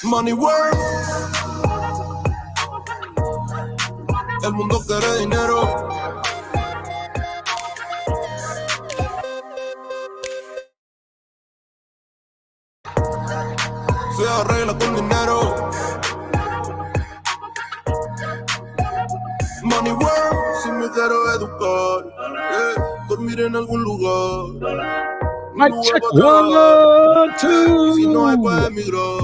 Money work. El mundo quiere dinero. Se arregla con dinero. Money work. Si me quiero educar, dormir en algún lugar. Mic check, 1, 2. Si no hay para emigrar.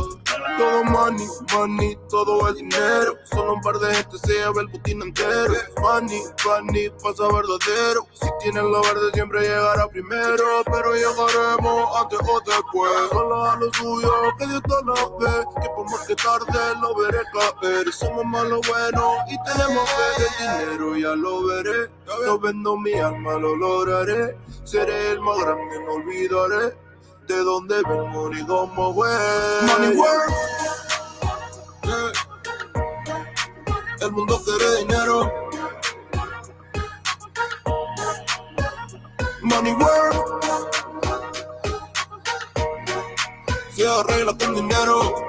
Todo money, money, todo el dinero. Solo un par de gente se lleva el botín entero. Funny, funny, pasa verdadero. Si tienes lo verde siempre llegará primero. Pero llegaremos antes o después. Solo a lo suyo, que Dios te lo ve. Que por más que tarde lo veré caer. Somos malos buenos y tenemos fe. El dinero ya lo veré. No vendo mi alma, lo lograré. Seré el más grande, no olvidaré de dónde vengo ni cómo voy. Money work. El mundo quiere dinero. Money work. Se arregla con dinero.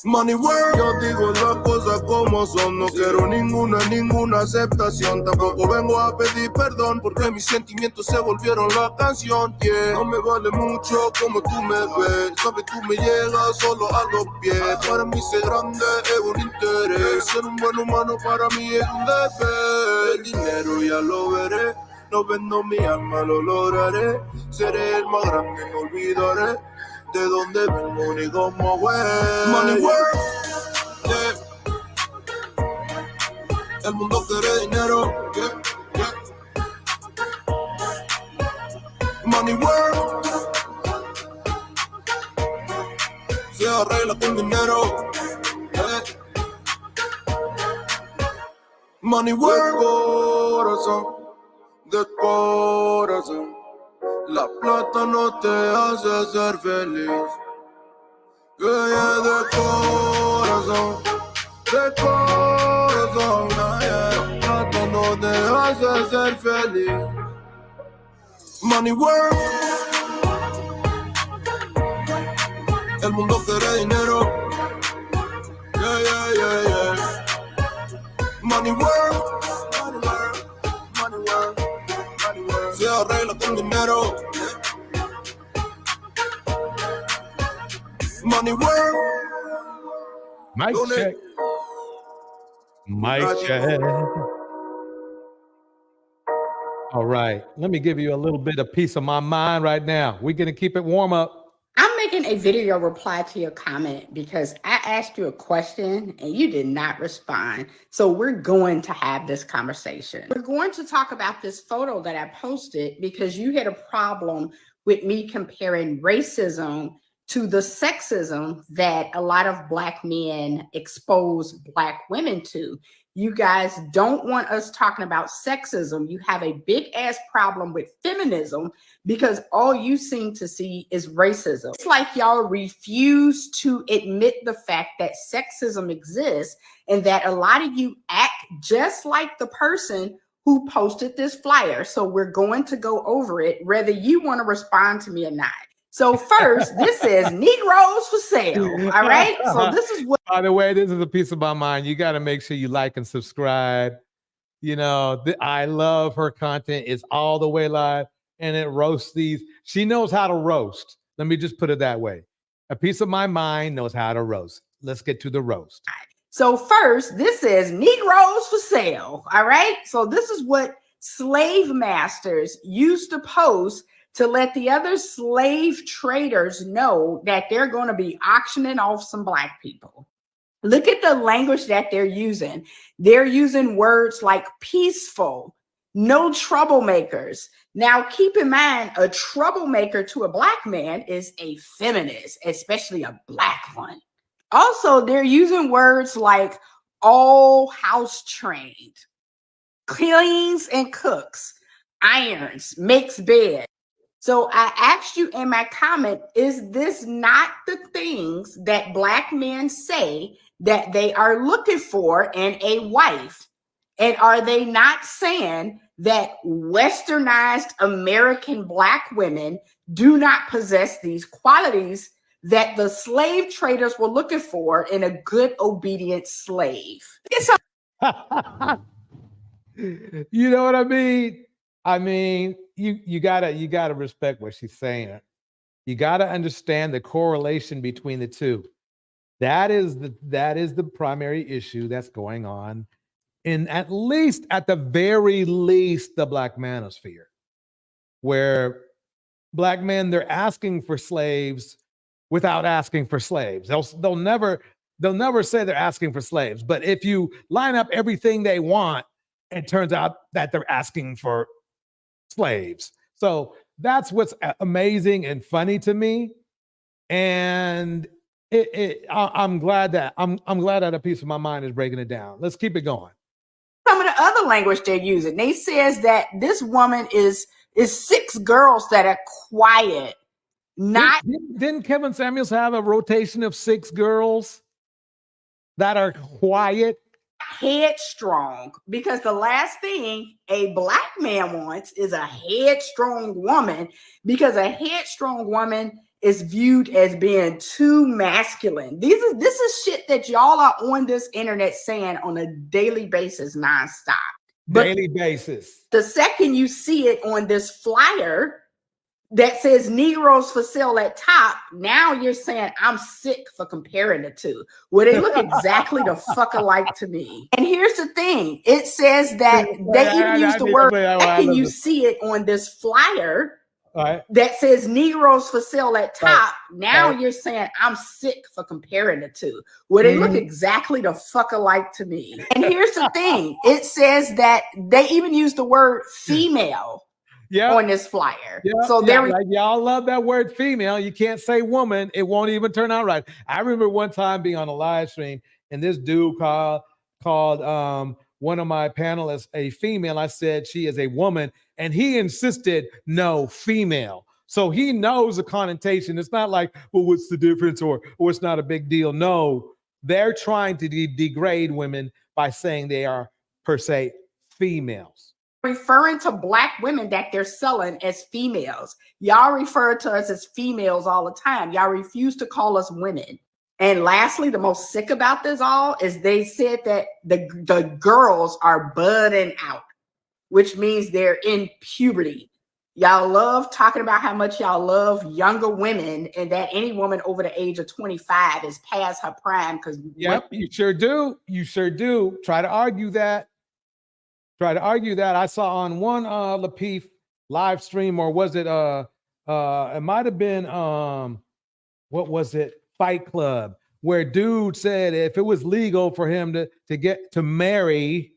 Money work. Yo digo las cosas como son. No quiero ninguna aceptación. Tampoco vengo a pedir perdón porque mis sentimientos se volvieron la canción. Yeah. No me vale mucho como tú me ves. Sabes, tú me llegas solo a los pies. Para mí ser grande es un interés. Ser un buen humano para mí es un deber. El dinero ya lo veré. No vendo mi alma, lo lograré. Seré el más grande, no olvidaré de dónde vengo ni cómo voy. Money work. Yeah. El mundo quiere dinero. Yeah. Yeah. Money work. Se arregla con dinero. Yeah. Money work. Corazón, de corazón. La plata no te hace ser feliz. Yeah, de corazón, de corazón. La plata no te hace ser feliz. Money work. El mundo quiere dinero. Yeah, yeah, yeah, yeah. Money work. Money work. Money work. Se arregla con dinero. Money work. Mic check. Mic check. All right. Let me give you a little bit of peace of my mind right now. We're going to keep it warm up. I'm making a video reply to your comment because I asked you a question and you did not respond. So we're going to have this conversation. We're going to talk about this photo that I posted because you had a problem with me comparing racism to the sexism that a lot of Black men expose Black women to. You guys don't want us talking about sexism. You have a big ass problem with feminism because all you seem to see is racism. It's like y'all refuse to admit the fact that sexism exists and that a lot of you act just like the person who posted this flyer. So we're going to go over it, whether you want to respond to me or not. So first, this says Negroes for sale. All right. So this is what. By the way, this is a piece of my mind. You got to make sure you like and subscribe. You know, I love her content. It's all the way live and it roasts these. She knows how to roast. Let me just put it that way. A piece of my mind knows how to roast. Let's get to the roast. So first, this says Negroes for sale. All right. So this is what slave masters used to post to let the other slave traders know that they're going to be auctioning off some Black people. Look at the language that they're using. They're using words like peaceful, no troublemakers. Now, keep in mind, a troublemaker to a Black man is a feminist, especially a Black one. Also, they're using words like all house trained, cleans and cooks, irons, makes beds. So I asked you in my comment, is this not the things that Black men say that they are looking for in a wife? And are they not saying that westernized American Black women do not possess these qualities that the slave traders were looking for in a good, obedient slave. You know what I mean? I mean, you gotta respect what she's saying. You gotta understand the correlation between the two. That is the primary issue that's going on in, at the very least, the Black manosphere, where Black men, they're asking for slaves without asking for slaves. They'll never say they're asking for slaves. But if you line up everything they want, it turns out that they're asking for slaves. So that's what's amazing and funny to me. And I'm glad that a piece of my mind is breaking it down. Let's keep it going. Some of the other language they're using, they says that this woman is 6 girls that are quiet. Didn't Kevin Samuels have a rotation of 6 girls that are quiet? Headstrong, because the last thing a Black man wants is a headstrong woman, because a headstrong woman is viewed as being too masculine. This is shit that y'all are on this internet saying on a daily basis, nonstop. Daily basis. The second you see it on this flyer that says Negroes for sale at top, now you're saying I'm sick for comparing the two. Well, they look exactly the fuck alike to me. And here's the thing. It says that they even use the word, and you see it on this flyer that says Negroes for sale at top. Now you're saying I'm sick for comparing the two. Well, they look exactly the fuck alike to me. And here's the thing. It says that they even use the word female on this flyer. So like y'all love that word female. You can't say woman. It won't even turn out right. I remember one time being on a live stream and this dude called one of my panelists a female. I said she is a woman, and he insisted no, female. So he knows the connotation. It's not like, well, what's the difference, or it's not a big deal. No, they're trying to degrade women by saying they are per se females. Referring to Black women that they're selling as females. Y'all refer to us as females all the time. Y'all refuse to call us women. And lastly, the most sick about this all is they said that the girls are budding out, which means they're in puberty. Y'all love talking about how much y'all love younger women and that any woman over the age of 25 is past her prime. You sure do. You sure do. Try to argue that. I saw on one Lapeef live stream, or was it it might have been what was it, Fight Club, where dude said if it was legal for him to get to marry,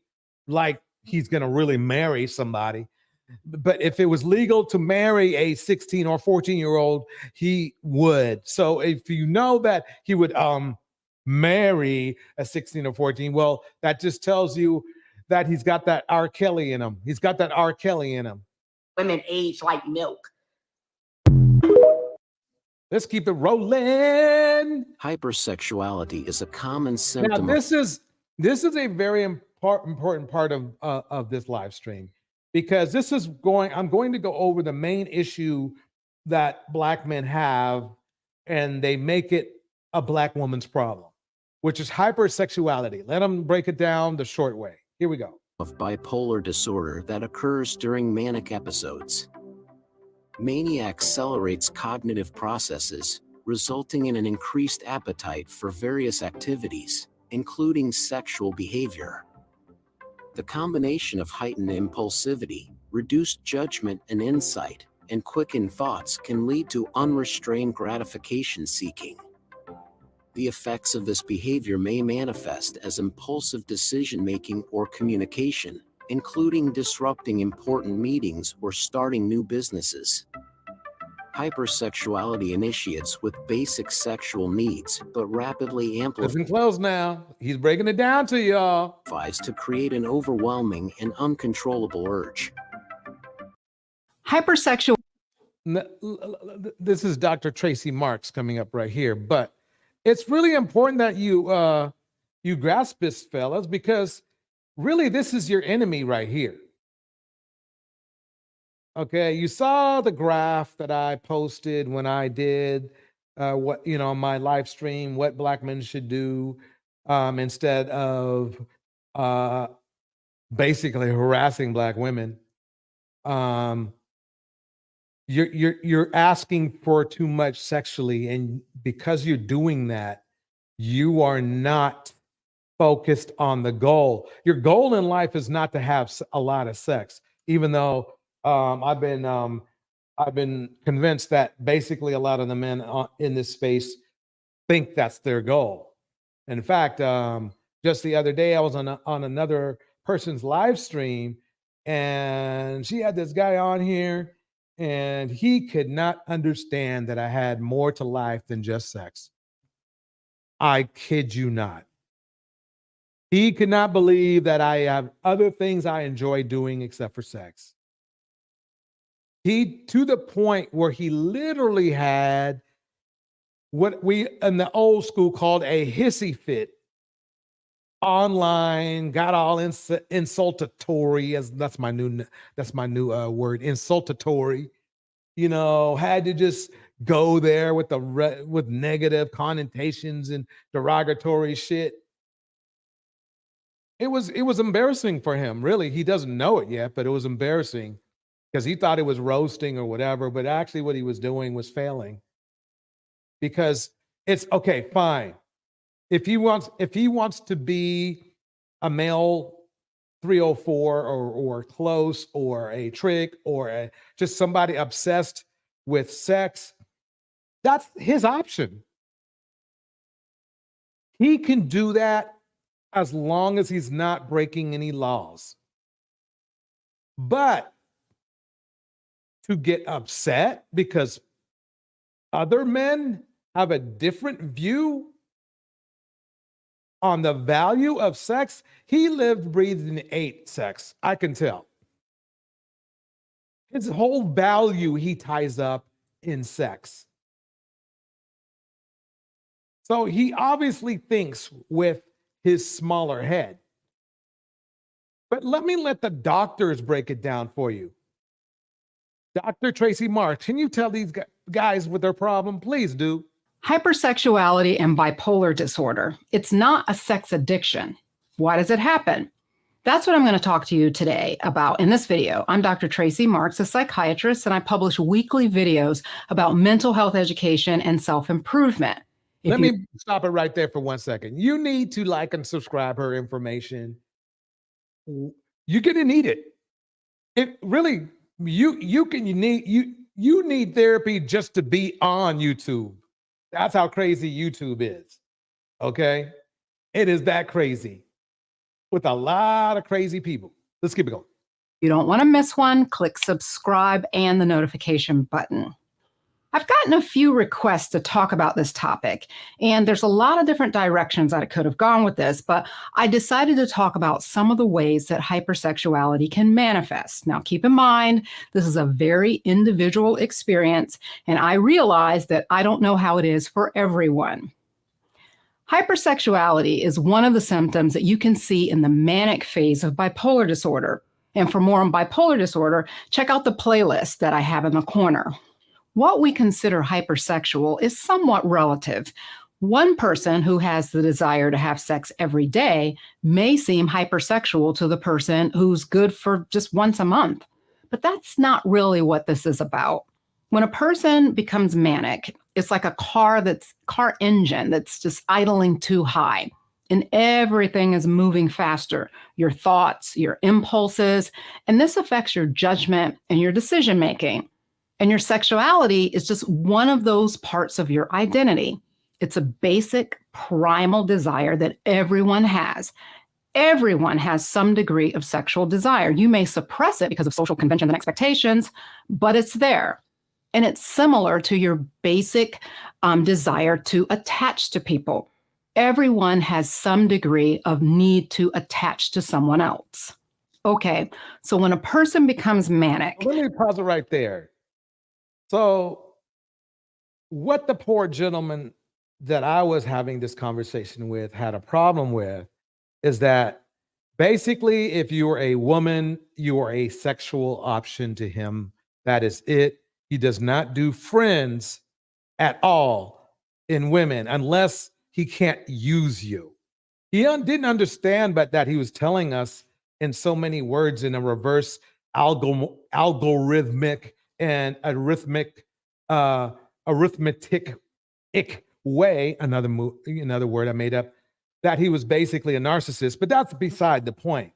like he's gonna really marry somebody, but if it was legal to marry a 16 or 14-year-old, he would. So if you know that he would marry a 16 or 14, well, that just tells you that he's got that R. Kelly in him. Women age like milk. Let's keep it rolling. Hypersexuality is a common symptom. Now, this is a very important part of this live stream, because I'm going to go over the main issue that Black men have, and they make it a Black woman's problem, which is hypersexuality. Let them break it down the short way. Here we go. Of bipolar disorder that occurs during manic episodes. Mania accelerates cognitive processes, resulting in an increased appetite for various activities, including sexual behavior. The combination of heightened impulsivity, reduced judgment and insight, and quickened thoughts can lead to unrestrained gratification seeking. The effects of this behavior may manifest as impulsive decision-making or communication, including disrupting important meetings or starting new businesses. Hypersexuality initiates with basic sexual needs, but rapidly amplifies. Listen close now. He's breaking it down to y'all. To create an overwhelming and uncontrollable urge. Hypersexual. This is Dr. Tracy Marks coming up right here, but it's really important that you grasp this, fellas, because really this is your enemy right here. Okay, you saw the graph that I posted when I did my live stream, what black men should do instead of uh, basically harassing black women. Um, you're asking for too much sexually, and because you're doing that, you are not focused on the goal. Your goal in life is not to have a lot of sex, even though I've been convinced that basically a lot of the men in this space think that's their goal. In fact, just the other day, I was on another person's live stream, and she had this guy on here, and he could not understand that I had more to life than just sex. I kid you not. He could not believe that I have other things I enjoy doing except for sex. He, to the point where he literally had what we in the old school called a hissy fit online, got all insultatory, as that's my new word, insultatory. Had to just go there with with negative connotations and derogatory shit. It was embarrassing for him, really. He doesn't know it yet, but it was embarrassing because he thought it was roasting or whatever, but actually what he was doing was failing. Because it's okay, fine. If he wants to be a male 304 or close or a trick or just somebody obsessed with sex, that's his option. He can do that as long as he's not breaking any laws. But to get upset because other men have a different view on the value of sex, he lived, breathed, and ate sex. I can tell. His whole value he ties up in sex. So he obviously thinks with his smaller head. But let the doctors break it down for you. Dr. Tracy Marks, can you tell these guys with their problem? Please do. Hypersexuality and bipolar disorder. It's not a sex addiction. Why does it happen? That's what I'm going to talk to you today about in this video. I'm Dr. Tracy Marks, a psychiatrist, and I publish weekly videos about mental health education and self-improvement. Let me stop it right there for 1 second. You need to like and subscribe her information. You're going to need it. It really, you need therapy just to be on YouTube. That's how crazy YouTube is. Okay? It is that crazy with a lot of crazy people. Let's keep it going. You don't want to miss one. Click subscribe and the notification button. I've gotten a few requests to talk about this topic, and there's a lot of different directions that I could have gone with this, but I decided to talk about some of the ways that hypersexuality can manifest. Now, keep in mind, this is a very individual experience, and I realize that I don't know how it is for everyone. Hypersexuality is one of the symptoms that you can see in the manic phase of bipolar disorder. And for more on bipolar disorder, check out the playlist that I have in the corner. What we consider hypersexual is somewhat relative. One person who has the desire to have sex every day may seem hypersexual to the person who's good for just once a month. But that's not really what this is about. When a person becomes manic, it's like a car engine that's just idling too high, and everything is moving faster. Your thoughts, your impulses, and this affects your judgment and your decision making. And your sexuality is just one of those parts of your identity. It's a basic primal desire that everyone has. Everyone has some degree of sexual desire. You may suppress it because of social conventions and expectations, but it's there. And it's similar to your basic desire to attach to people. Everyone has some degree of need to attach to someone else. Okay, so when a person becomes manic. Let me pause it right there. So what the poor gentleman that I was having this conversation with had a problem with is that basically if you are a woman, you are a sexual option to him That is it. He does not do friends at all in women unless he can't use you. He didn't understand, but that he was telling us in so many words in a reverse algorithmic and arithmetic way, another word I made up, that he was basically a narcissist. But that's beside the point.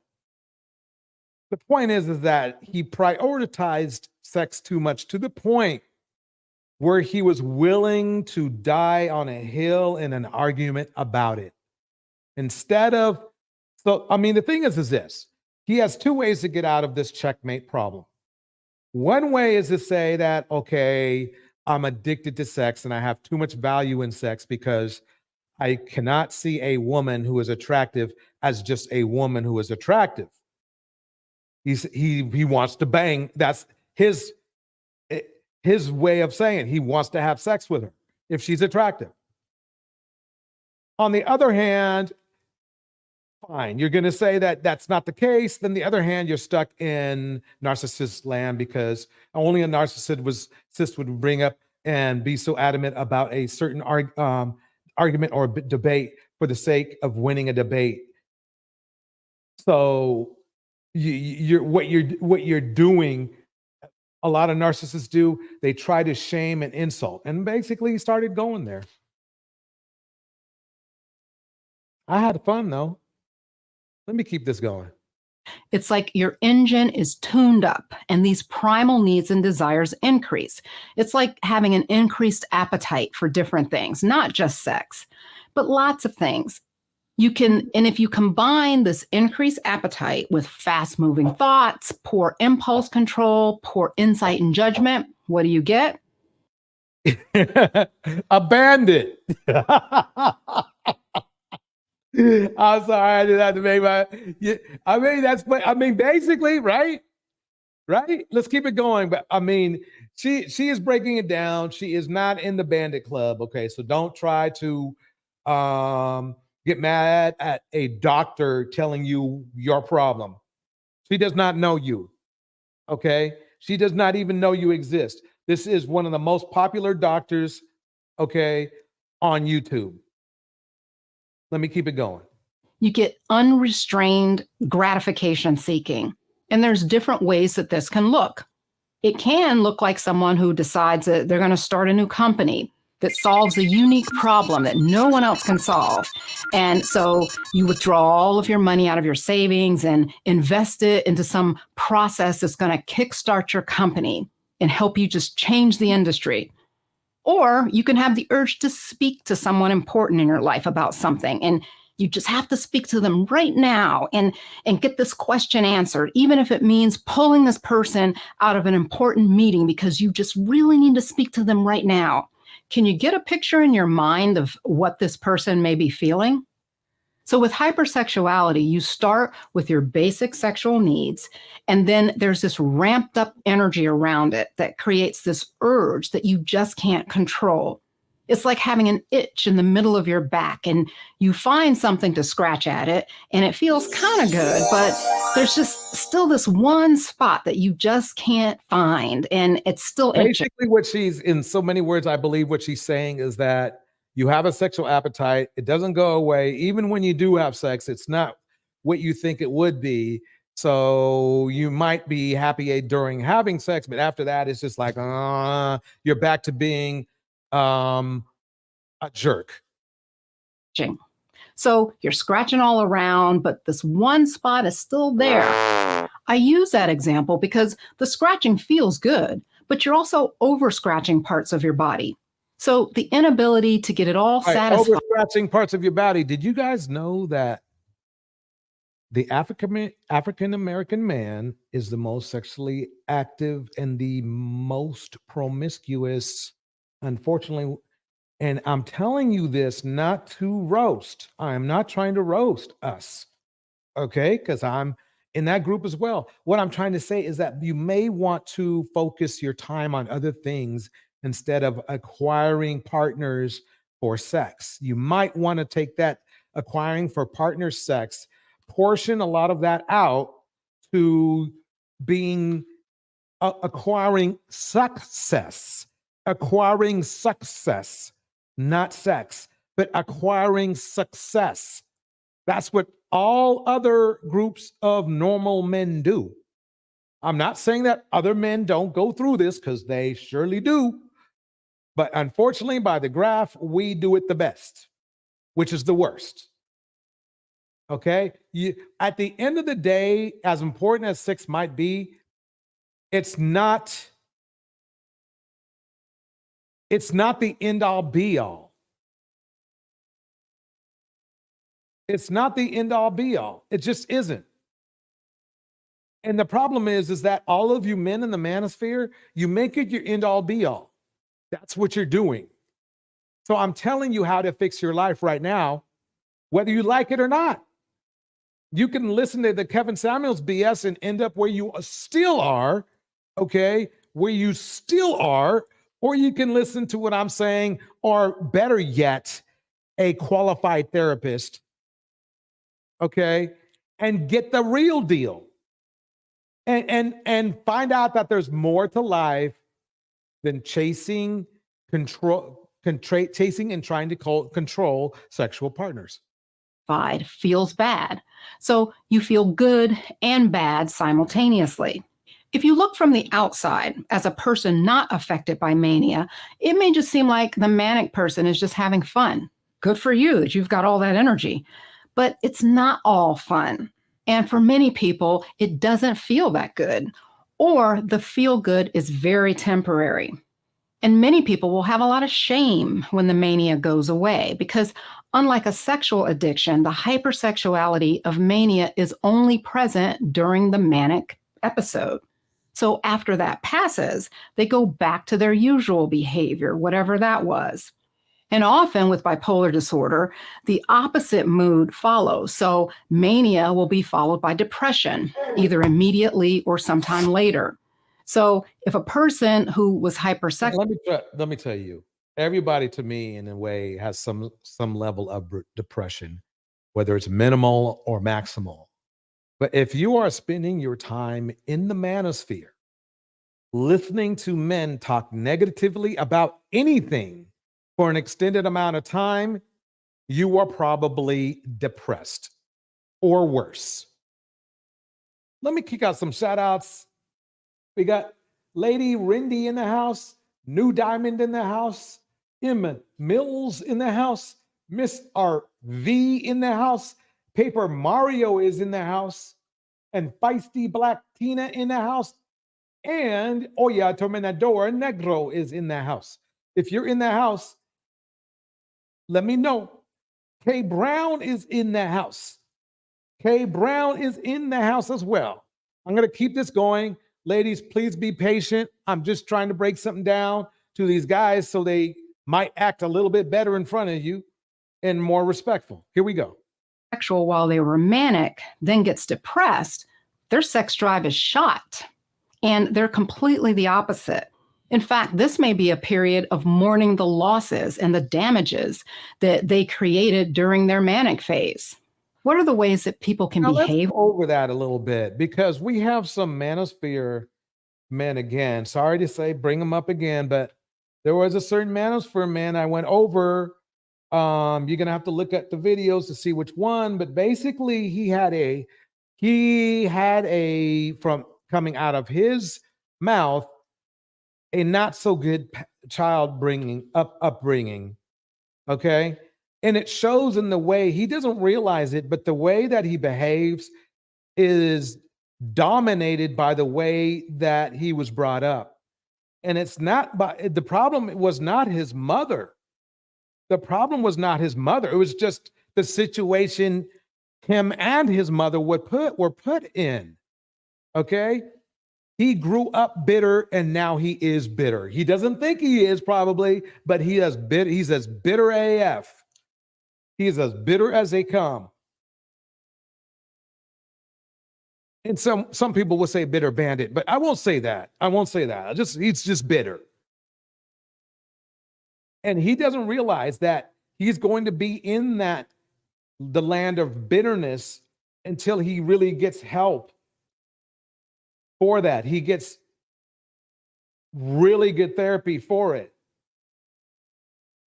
The point is that he prioritized sex too much, to the point where he was willing to die on a hill in an argument about it. Instead of, so, I mean, the thing is this, he has two ways to get out of this checkmate problem. One way is to say that, okay, I'm addicted to sex and I have too much value in sex because I cannot see a woman who is attractive as just a woman who is attractive. He wants to bang. That's his way of saying it. He wants to have sex with her if she's attractive. On the other hand, fine, you're going to say that that's not the case. Then the other hand, you're stuck in narcissist land, because only a narcissist would bring up and be so adamant about a certain argument or debate for the sake of winning a debate. So what you're doing, a lot of narcissists do, they try to shame and insult, and basically started going there. I had fun though. Let me keep this going. It's like your engine is tuned up and these primal needs and desires increase. It's like having an increased appetite for different things, not just sex, but lots of things. And if you combine this increased appetite with fast-moving thoughts, poor impulse control, poor insight and judgment, what do you get? A bandit. I'm sorry, I didn't have to make basically, right? Let's keep it going. But I mean, she is breaking it down. She is not in the bandit club. Okay, so don't try to get mad at a doctor telling you your problem. She does not know you. Okay, she does not even know you exist. This is one of the most popular doctors, okay, on YouTube. Let me keep it going. You get unrestrained gratification seeking. And there's different ways that this can look. It can look like someone who decides that they're going to start a new company that solves a unique problem that no one else can solve. And so you withdraw all of your money out of your savings and invest it into some process that's going to kickstart your company and help you just change the industry. Or you can have the urge to speak to someone important in your life about something, and you just have to speak to them right now and get this question answered, even if it means pulling this person out of an important meeting because you just really need to speak to them right now. Can you get a picture in your mind of what this person may be feeling? So with hypersexuality, you start with your basic sexual needs, and then there's this ramped up energy around it that creates this urge that you just can't control. It's like having an itch in the middle of your back, and you find something to scratch at it, and it feels kind of good, but there's just still this one spot that you just can't find, and it's still itching. Basically, what she's, in so many words, I believe what she's saying is that you have a sexual appetite. It doesn't go away. Even when you do have sex, it's not what you think it would be. So you might be happy during having sex, but after that, it's just like, you're back to being a jerk. So you're scratching all around, but this one spot is still there. I use that example because the scratching feels good, but you're also over scratching parts of your body. So the inability to get it all satisfied. Over scratching parts of your body. Did you guys know that the African American man is the most sexually active and the most promiscuous, unfortunately? And I'm telling you this not to roast. I'm not trying to roast us, okay? Because I'm in that group as well. What I'm trying to say is that you may want to focus your time on other things instead of acquiring partners for sex. You might want to take that acquiring for partner sex, portion a lot of that out to being acquiring success, not sex, but acquiring success. That's what all other groups of normal men do. I'm not saying that other men don't go through this, because they surely do. But unfortunately, by the graph, we do it the best, which is the worst. Okay? At the end of the day, as important as sex might be, it's not the end all be all. It's not the end all be all. It just isn't. And the problem is that all of you men in the manosphere, you make it your end all be all. That's what you're doing. So I'm telling you how to fix your life right now, whether you like it or not. You can listen to the Kevin Samuels BS and end up where you still are, okay? Where you still are, or you can listen to what I'm saying, or better yet, a qualified therapist, okay? And get the real deal. And find out that there's more to life than chasing and trying to control sexual partners. Feels bad. So you feel good and bad simultaneously. If you look from the outside as a person not affected by mania, it may just seem like the manic person is just having fun. Good for you that you've got all that energy. But it's not all fun. And for many people, it doesn't feel that good, or the feel good is very temporary. And many people will have a lot of shame when the mania goes away, because unlike a sexual addiction, the hypersexuality of mania is only present during the manic episode. So after that passes, they go back to their usual behavior, whatever that was. And often with bipolar disorder, the opposite mood follows. So mania will be followed by depression, either immediately or sometime later. So if a person who was hypersexual... Let me tell you, everybody to me in a way has some level of depression, whether it's minimal or maximal. But if you are spending your time in the manosphere, listening to men talk negatively about anything for an extended amount of time, you are probably depressed or worse. Let me kick out some shout outs. We got Lady Rindy in the house, New Diamond in the house, Emma Mills in the house, Miss RV in the house, Paper Mario is in the house, and Feisty Black Tina in the house, and Oya Terminador Negro is in the house. If you're in the house, let me know. Kay Brown is in the house. Kay Brown is in the house as well. I'm going to keep this going. Ladies, please be patient. I'm just trying to break something down to these guys so they might act a little bit better in front of you and more respectful. Here we go. Sexual while they were manic, then gets depressed, their sex drive is shot. And they're completely the opposite. In fact, this may be a period of mourning the losses and the damages that they created during their manic phase. What are the ways that people can behave? Let's go over that a little bit, because we have some manosphere men again. Sorry to say, bring them up again, but there was a certain manosphere man I went over. You're going to have to look at the videos to see which one, but basically he had a from coming out of his mouth, a not so good upbringing. Okay. And it shows in the way he doesn't realize it, but the way that he behaves is dominated by the way that he was brought up. And it's not the problem was not his mother. The problem was not his mother. It was just the situation him and his mother were put in. Okay. He grew up bitter and now he is bitter. He doesn't think he is probably, but he's as bitter AF. He's as bitter as they come. And some people will say bitter bandit, but I won't say that. He's just bitter. And he doesn't realize that he's going to be in the land of bitterness until he really gets help for that. He gets really good therapy for it.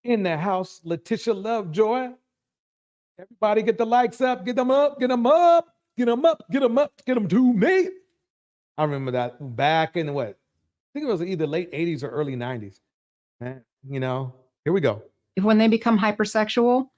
In the house, Letitia Lovejoy. Everybody get the likes up, get them up, get them up, get them up, get them up, get them to me. I remember that back in what? I think it was either late 80s or early 90s. Man, you know, here we go. When they become hypersexual,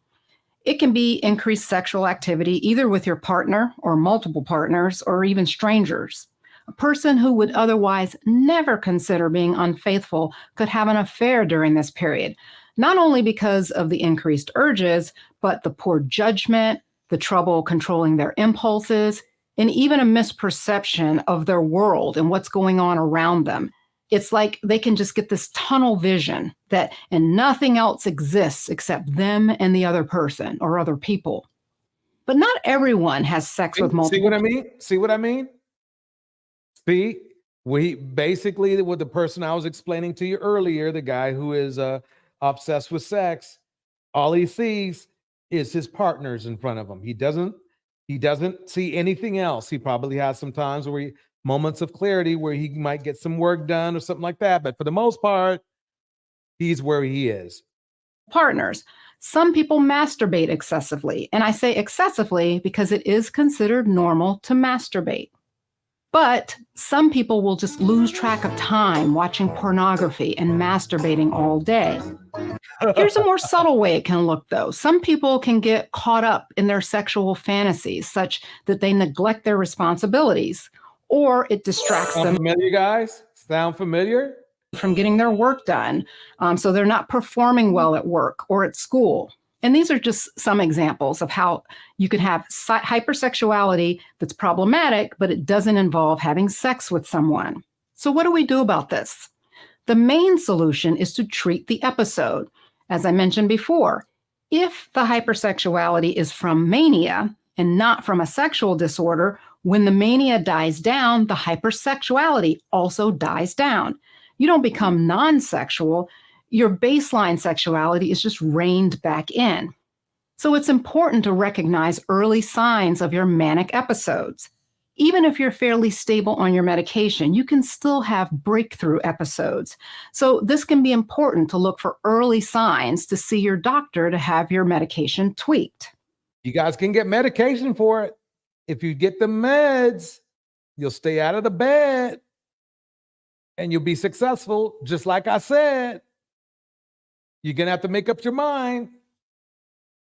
it can be increased sexual activity either with your partner or multiple partners or even strangers. A person who would otherwise never consider being unfaithful could have an affair during this period, not only because of the increased urges, but the poor judgment, the trouble controlling their impulses, and even a misperception of their world and what's going on around them. It's like they can just get this tunnel vision and nothing else exists except them and the other person or other people. But not everyone has sex with multiple. See what I mean? See what I mean? See, we basically, with the person I was explaining to you earlier, the guy who is obsessed with sex, all he sees is his partners in front of him. He doesn't see anything else. He probably has some times where moments of clarity where he might get some work done or something like that. But for the most part, he's where he is. Partners. Some people masturbate excessively. And I say excessively because it is considered normal to masturbate. But some people will just lose track of time watching pornography and masturbating all day. Here's a more subtle way it can look, though. Some people can get caught up in their sexual fantasies such that they neglect their responsibilities, or it distracts them. Sound familiar, guys? Sound familiar? From getting their work done. So they're not performing well at work or at school. And these are just some examples of how you can have hypersexuality that's problematic, but it doesn't involve having sex with someone. So what do we do about this? The main solution is to treat the episode. As I mentioned before, if the hypersexuality is from mania and not from a sexual disorder, when the mania dies down, the hypersexuality also dies down. You don't become non-sexual. Your baseline sexuality is just reined back in. So it's important to recognize early signs of your manic episodes. Even if you're fairly stable on your medication, you can still have breakthrough episodes. So this can be important to look for early signs to see your doctor to have your medication tweaked. You guys can get medication for it. If you get the meds, you'll stay out of the bed and you'll be successful. Just like I said, you're going to have to make up your mind.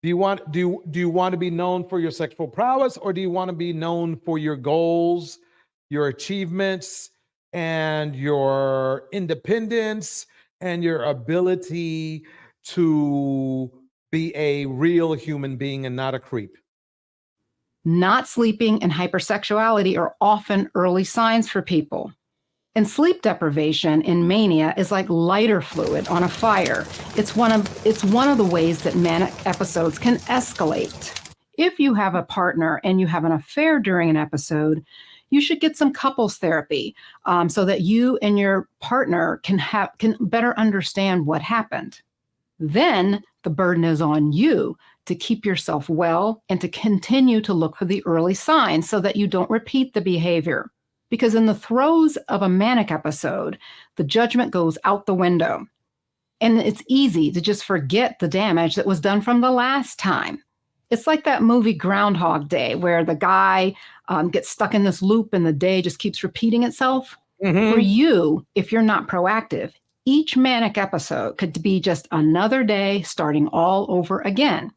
Do you want to be known for your sexual prowess, or do you want to be known for your goals, your achievements, and your independence, and your ability to be a real human being and not a creep? Not sleeping and hypersexuality are often early signs for people. And sleep deprivation in mania is like lighter fluid on a fire. It's one of the ways that manic episodes can escalate. If you have a partner and you have an affair during an episode, you should get some couples therapy so that you and your partner can better understand what happened. Then the burden is on you to keep yourself well and to continue to look for the early signs so that you don't repeat the behavior. Because in the throes of a manic episode, the judgment goes out the window. And it's easy to just forget the damage that was done from the last time. It's like that movie Groundhog Day, where the guy gets stuck in this loop and the day just keeps repeating itself. Mm-hmm. For you, if you're not proactive, each manic episode could be just another day starting all over again.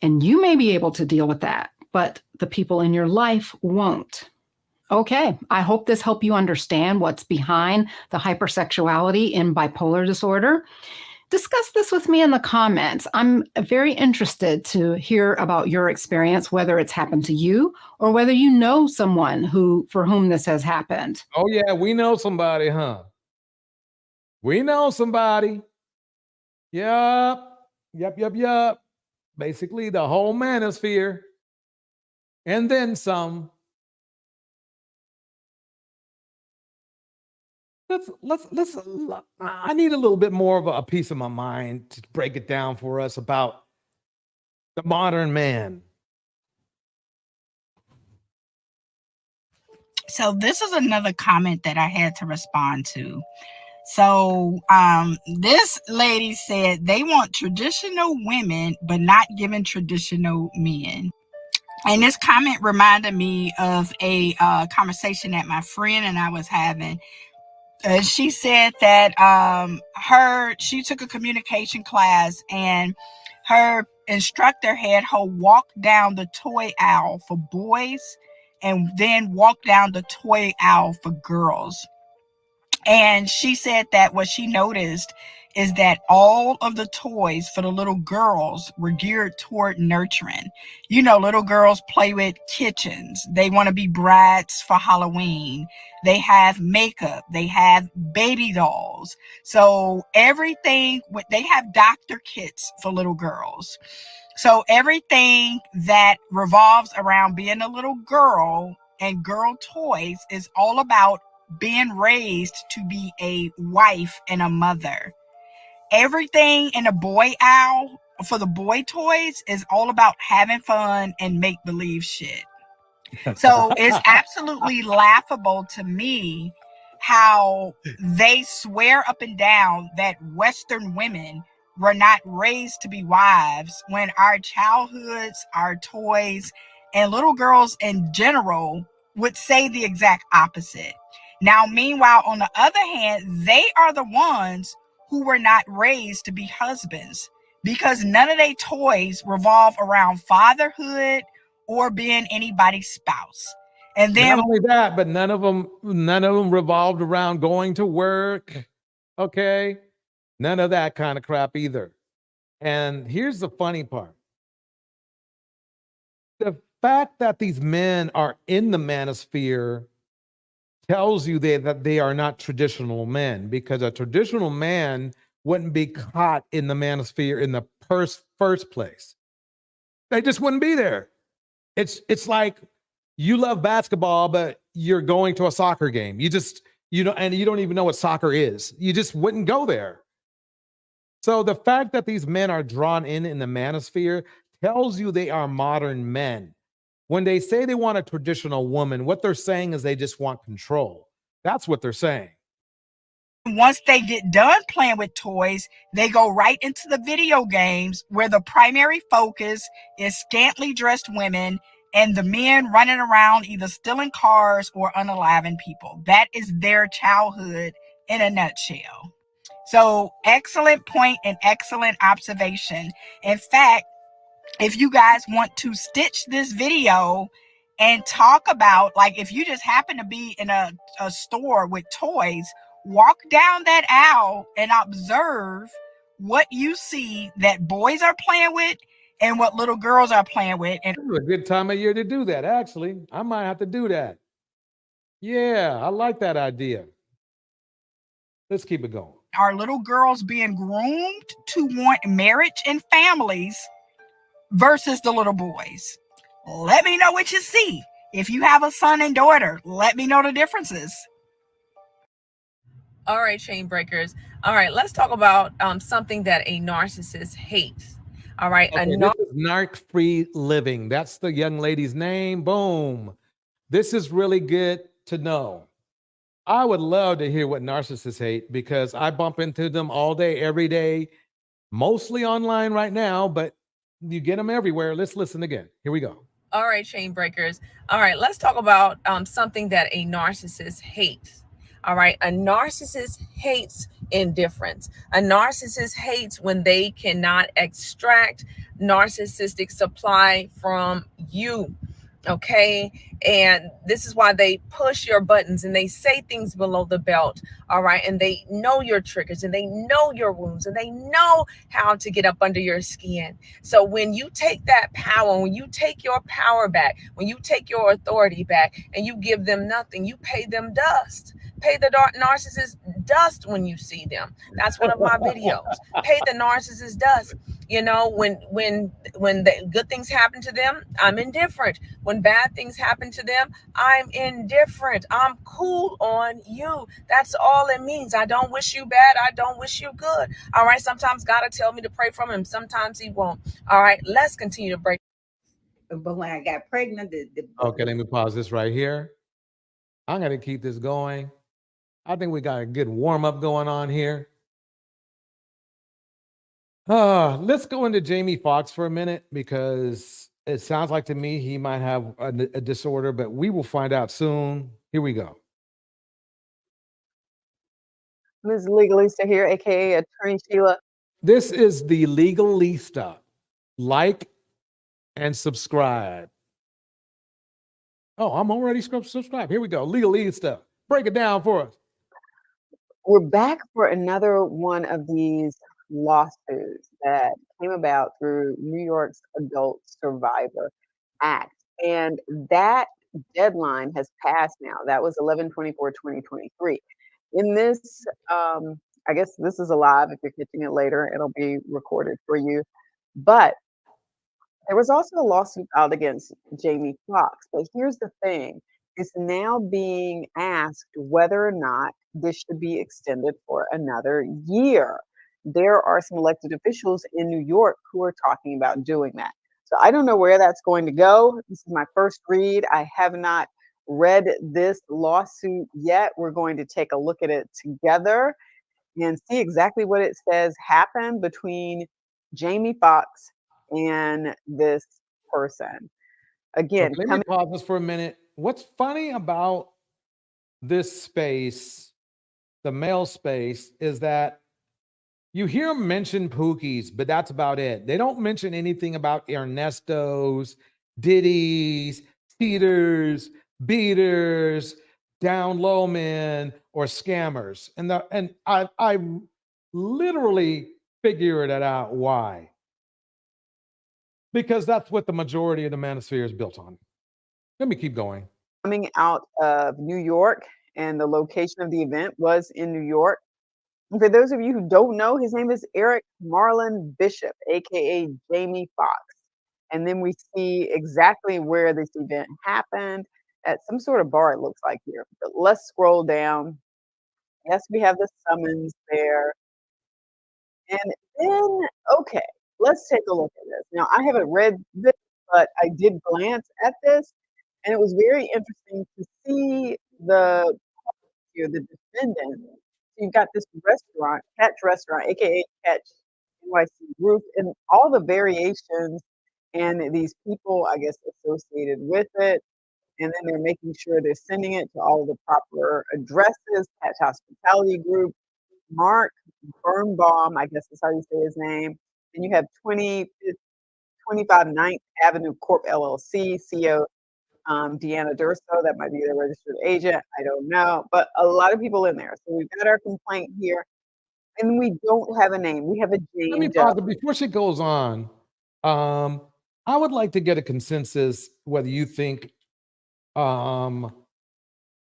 And you may be able to deal with that, but the people in your life won't. Okay, I hope this helped you understand what's behind the hypersexuality in bipolar disorder. Discuss this with me in the comments. I'm very interested to hear about your experience, whether it's happened to you or whether you know someone for whom this has happened. Oh yeah, we know somebody, huh? We know somebody. Yep. Basically the whole manosphere. And then some. Let's I need a little bit more of a piece of my mind to break it down for us about the modern man. So this is another comment that I had to respond to. So this lady said they want traditional women, but not given traditional men. And this comment reminded me of a conversation that my friend and I was having. She said that she took a communication class, and her instructor had her walk down the toy aisle for boys and then walk down the toy aisle for girls. And she said that what she noticed is that all of the toys for the little girls were geared toward nurturing. You know, little girls play with kitchens. They want to be brides for Halloween. They have makeup. They have baby dolls. So everything, they have doctor kits for little girls. So everything that revolves around being a little girl and girl toys is all about being raised to be a wife and a mother. Everything in a boy aisle for the boy toys is all about having fun and make believe shit. So it's absolutely laughable to me how they swear up and down that Western women were not raised to be wives when our childhoods, our toys, and little girls in general would say the exact opposite. Now, meanwhile, on the other hand, they are the ones who were not raised to be husbands because none of their toys revolve around fatherhood or being anybody's spouse. And then not only that, but none of them revolved around going to work. Okay. None of that kind of crap either. And here's the funny part. The fact that these men are in the manosphere tells you that they are not traditional men, because a traditional man wouldn't be caught in the manosphere in the first place. They just wouldn't be there. It's like you love basketball, but you're going to a soccer game. And you don't even know what soccer is. You just wouldn't go there. So the fact that these men are drawn in the manosphere tells you they are modern men. When they say they want a traditional woman, what they're saying is they just want control. That's what they're saying. Once they get done playing with toys, they go right into the video games where the primary focus is scantily dressed women and the men running around either stealing cars or unaliving people. That is their childhood in a nutshell. So, excellent point and excellent observation. In fact, if you guys want to stitch this video and talk about, like, if you just happen to be in a store with toys, walk down that aisle and observe what you see that boys are playing with and what little girls are playing with. And This is a good time of year to do that, actually. I might have to do that. Yeah, I like that idea. Let's keep it going. Are little girls being groomed to want marriage and families versus the little boys? Let me know what you see. If you have a son and daughter, let me know the differences. All right, chain breakers. All right, let's talk about something that a narcissist hates. All right. Okay, this is Narc-Free Living. That's the young lady's name. Boom. This is really good to know. I would love to hear what narcissists hate, because I bump into them all day, every day, mostly online right now, but you get them everywhere. Let's listen again. Here we go. All right, chain breakers. All right, let's talk about something that a narcissist hates. All right, a narcissist hates indifference. A narcissist hates when they cannot extract narcissistic supply from you. Okay. And this is why they push your buttons and they say things below the belt. All right. And they know your triggers and they know your wounds and they know how to get up under your skin. So when you take that power, when you take your power back, when you take your authority back and you give them nothing, you pay them dust. Pay the narcissist dust when you see them. That's one of my videos. Pay the narcissist dust. You know, when the good things happen to them, I'm indifferent. When bad things happen to them, I'm indifferent. I'm cool on you. That's all it means. I don't wish you bad. I don't wish you good. All right. Sometimes God will tell me to pray from him. Sometimes he won't. All right. Let's continue to break. But when I got pregnant, Okay, let me pause this right here. I'm going to keep this going. I think we got a good warm-up going on here. Let's go into Jamie Foxx for a minute, because it sounds like to me he might have a disorder, but we will find out soon. Here we go. Ms. Legalista here, aka Attorney Sheila. This is the Legalista. Like and subscribe. Oh, I'm already subscribed. Here we go. Legalista. Break it down for us. We're back for another one of these lawsuits that came about through New York's Adult Survivor Act. And that deadline has passed now. That was 11/24/2023. In this, I guess this is alive. If you're catching it later, it'll be recorded for you. But there was also a lawsuit filed against Jamie Foxx. But here's the thing. It's now being asked whether or not this should be extended for another year. There are some elected officials in New York who are talking about doing that. So I don't know where that's going to go. This is my first read. I have not read this lawsuit yet. We're going to take a look at it together and see exactly what it says happened between Jamie Foxx and this person. Again, Okay, let me pause this for a minute. What's funny about this space, the male space, is that you hear them mention Pookie's, but that's about it. They don't mention anything about Ernestos, Diddy's, Cedars, Beaters, down low men, or scammers. And I literally figured it out why. Because that's what the majority of the manosphere is built on. Let me keep going. Coming out of New York, and the location of the event was in New York. And for those of you who don't know, his name is Eric Marlon Bishop, aka Jamie Foxx. And then we see exactly where this event happened, at some sort of bar, it looks like here. But let's scroll down. Yes, we have the summons there. And then, okay, let's take a look at this. Now, I haven't read this, but I did glance at this, and it was very interesting to see the defendant. You've got this restaurant, Catch Restaurant, aka Catch NYC Group, and all the variations and these people, I guess, associated with it. And then they're making sure they're sending it to all the proper addresses. Catch Hospitality Group, Mark Birnbaum, I guess that's how you say his name. And you have 25 9th Avenue Corp LLC, CEO Deanna Durso, that might be their registered agent. I don't know, but a lot of people in there. So we've got our complaint here, and we don't have a name. We have a Let me Jane pause Doe. it before she goes on. I would like to get a consensus whether you think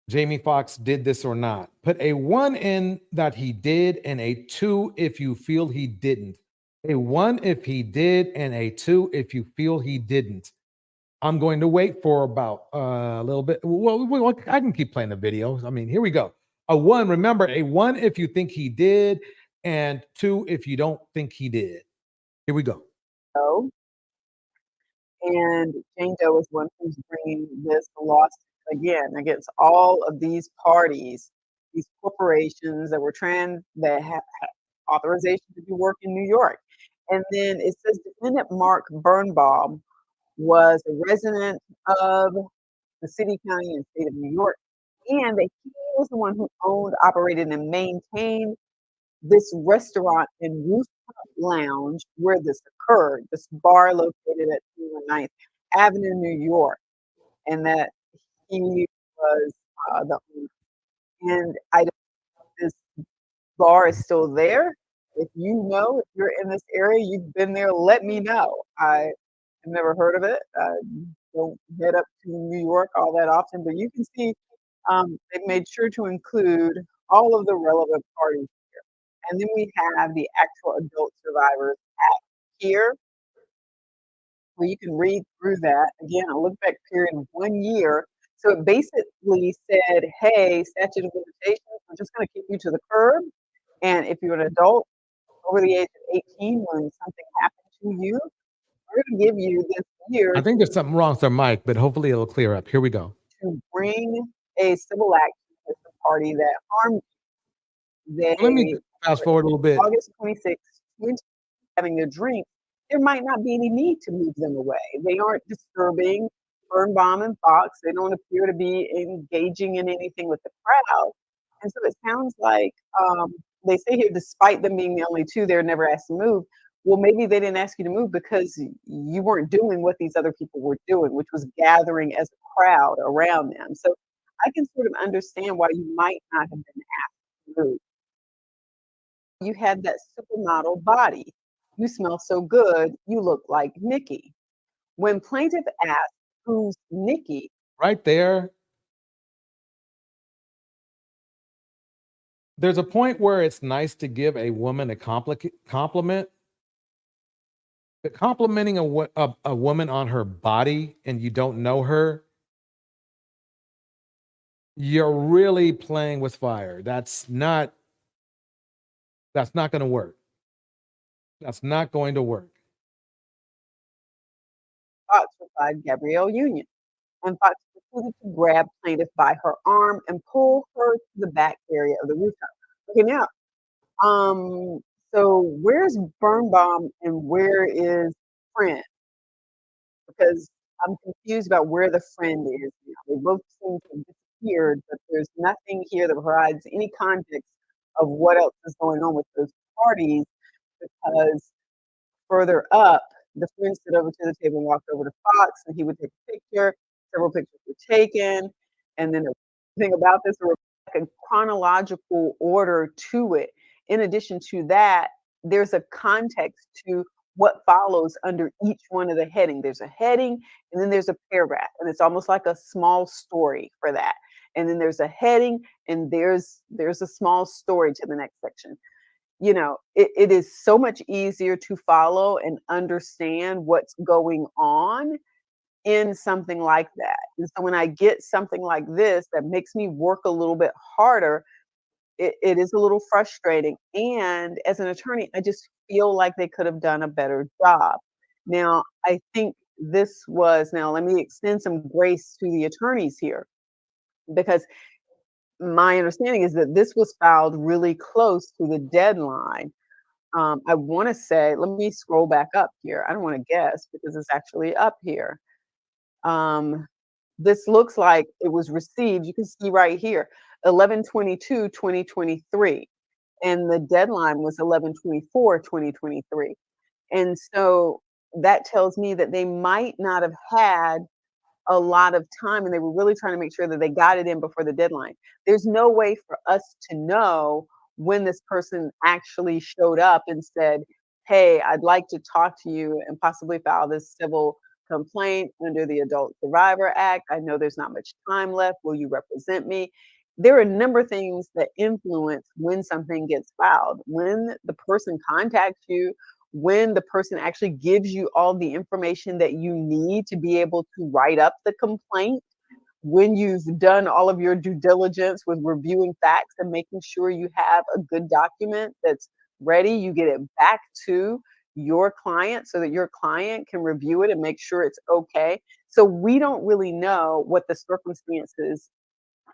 Jamie Foxx did this or not. Put a 1 in that he did, and a 2 if you feel he didn't. A 1 if he did, and a 2 if you feel he didn't. I'm going to wait for about a little bit. Well, I can keep playing the video. I mean, here we go. A 1, remember, a 1 if you think he did, and 2 if you don't think he did. Here we go. And Jane Doe is one who's bringing this lawsuit again against all of these parties, these corporations that have authorization to do work in New York. And then it says defendant Mark Birnbaum was a resident of the city, county, and state of New York, and that he was the one who owned, operated, and maintained this restaurant and rooftop lounge where this occurred, this bar located at 219th Avenue, New York, and that he was the owner. And I don't know if this bar is still there. If you know, if you're in this area, you've been there, let me know. I have never heard of it. Don't head up to New York all that often, but you can see they've made sure to include all of the relevant parties here. And then we have the actual Adult Survivors Act here, where you can read through that. Again, a look back period of 1 year. So it basically said, hey, statute of limitations, we're just going to kick you to the curb. And if you're an adult over the age of 18, when something happened to you, we're going to give you this year I think there's something wrong with our mic, but hopefully it'll clear up. Here we go. to bring a civil action against the party that harmed Let me fast forward a little bit. August 26th, having a drink, there might not be any need to move them away. They aren't disturbing Birnbaum and Fox. They don't appear to be engaging in anything with the crowd. And so it sounds like they say here, despite them being the only two, they're never asked to move. Well, maybe they didn't ask you to move because you weren't doing what these other people were doing, which was gathering as a crowd around them. So I can sort of understand why you might not have been asked to move. You had that supermodel body. You smell so good, you look like Nikki. When plaintiff asked, who's Nikki? Right there. There's a point where it's nice to give a woman a compliment. But complimenting a woman on her body and you don't know her, you're really playing with fire. That's not going to work. That's not going to work. Fox replied, Gabrielle Union. And Fox proceeded to grab plaintiff by her arm and pull her to the back area of the rooftop. Okay, now, so where's Birnbaum and where is friend? Because I'm confused about where the friend is now. They both seem to have disappeared, but there's nothing here that provides any context of what else is going on with those parties, because further up, the friend stood over to the table and walked over to Fox, and he would take a picture. Several pictures were taken, and then the thing about this, there was like a chronological order to it. In addition to that, there's a context to what follows under each one of the heading. There's a heading, and then there's a paragraph, and it's almost like a small story for that. And then there's a heading, and there's a small story to the next section. You know, it is so much easier to follow and understand what's going on in something like that. And so when I get something like this that makes me work a little bit harder, it is a little frustrating. And as an attorney, I just feel like they could have done a better job. Now, I think now let me extend some grace to the attorneys here, because my understanding is that this was filed really close to the deadline. I want to say, let me scroll back up here. I don't want to guess because it's actually up here. This looks like it was received. You can see right here, 11/22/2023, and the deadline was 11/24/2023. And so that tells me that they might not have had a lot of time, and they were really trying to make sure that they got it in before the deadline. There's no way for us to know when this person actually showed up and said, hey, I'd like to talk to you and possibly file this civil complaint under the Adult Survivor Act. I know there's not much time left. Will you represent me? There are a number of things that influence when something gets filed. When the person contacts you, when the person actually gives you all the information that you need to be able to write up the complaint, when you've done all of your due diligence with reviewing facts and making sure you have a good document that's ready, you get it back to your client so that your client can review it and make sure it's okay. So we don't really know what the circumstances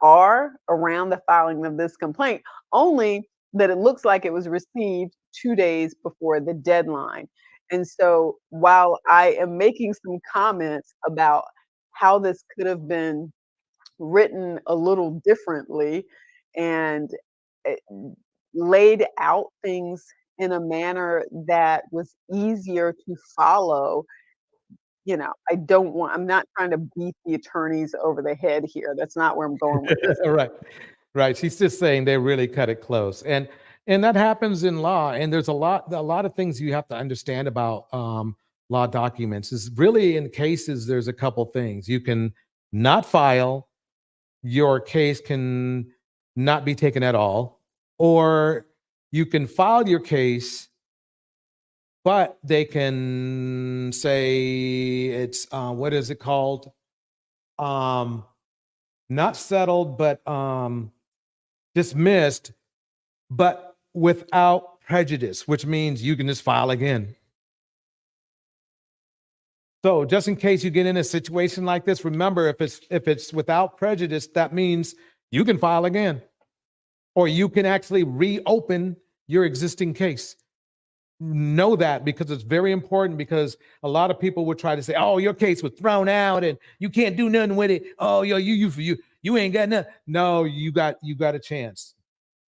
are around the filing of this complaint, only that it looks like it was received 2 days before the deadline. And so while I am making some comments about how this could have been written a little differently and laid out things in a manner that was easier to follow, I'm not trying to beat the attorneys over the head here. That's not where I'm going with this. Right. She's just saying they really cut it close. And that happens in law. And there's a lot of things you have to understand about law documents. Is really in cases, there's a couple things. You can not file, your case can not be taken at all, or you can file your case, but they can say it's what is it called? Not settled, but dismissed, but without prejudice, which means you can just file again. So just in case you get in a situation like this, remember, if it's without prejudice, that means you can file again. or you can actually reopen your existing case. Know that, because it's very important, because a lot of people would try to say, oh, your case was thrown out and you can't do nothing with it. Oh, you ain't got nothing. No, you got a chance,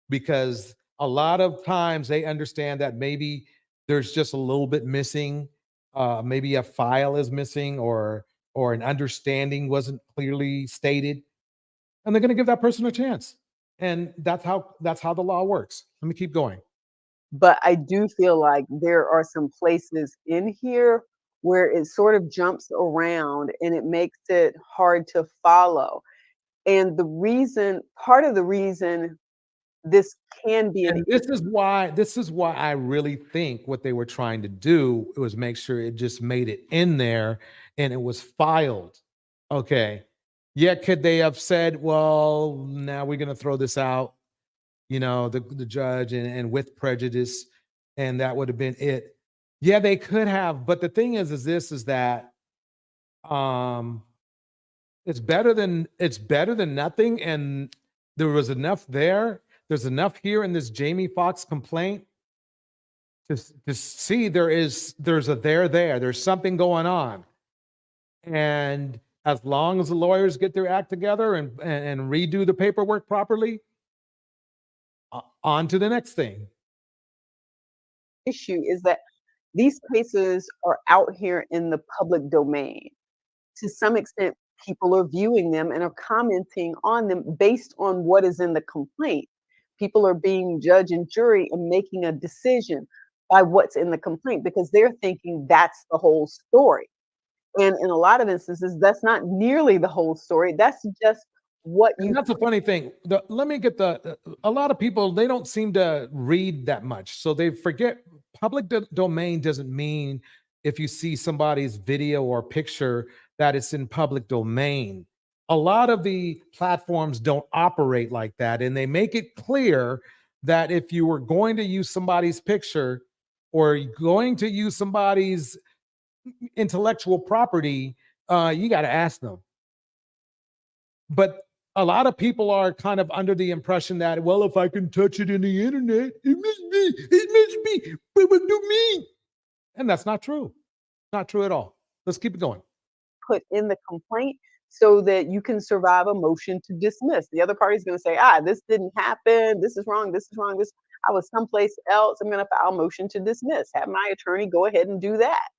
because a lot of times they understand that maybe there's just a little bit missing. Maybe a file is missing, or an understanding wasn't clearly stated, and they're going to give that person a chance. And that's how the law works. Let me keep going. But I do feel like there are some places in here where it sort of jumps around and it makes it hard to follow. And part of the reason this can be an And this is why I really think what they were trying to do was make sure it just made it in there and it was filed. Okay. Yeah, could they have said, well, now we're going to throw this out, the judge, and with prejudice, and that would have been it? Yeah, they could have. But the thing is that it's better than nothing. And there was enough there. There's enough here in this Jamie Foxx complaint to see there's a there's something going on. And as long as the lawyers get their act together and redo the paperwork properly, on to the next thing. issue is that these cases are out here in the public domain. To some extent, people are viewing them and are commenting on them based on what is in the complaint. People are being judge and jury and making a decision by what's in the complaint, because they're thinking that's the whole story. And in a lot of instances, that's not nearly the whole story. That's just what you. And that's the funny thing. Let me get a lot of people, they don't seem to read that much. So they forget public domain doesn't mean if you see somebody's video or picture that it's in public domain. A lot of the platforms don't operate like that. And they make it clear that if you were going to use somebody's picture or going to use somebody's intellectual property, you got to ask them. But a lot of people are kind of under the impression that, well, if I can touch it in the internet, it must be, what do me? And that's not true. Not true at all. Let's keep it going. Put in the complaint so that you can survive a motion to dismiss. The other party is going to say, this didn't happen. This is wrong. This is wrong. I was someplace else. I'm going to file a motion to dismiss. Have my attorney go ahead and do that.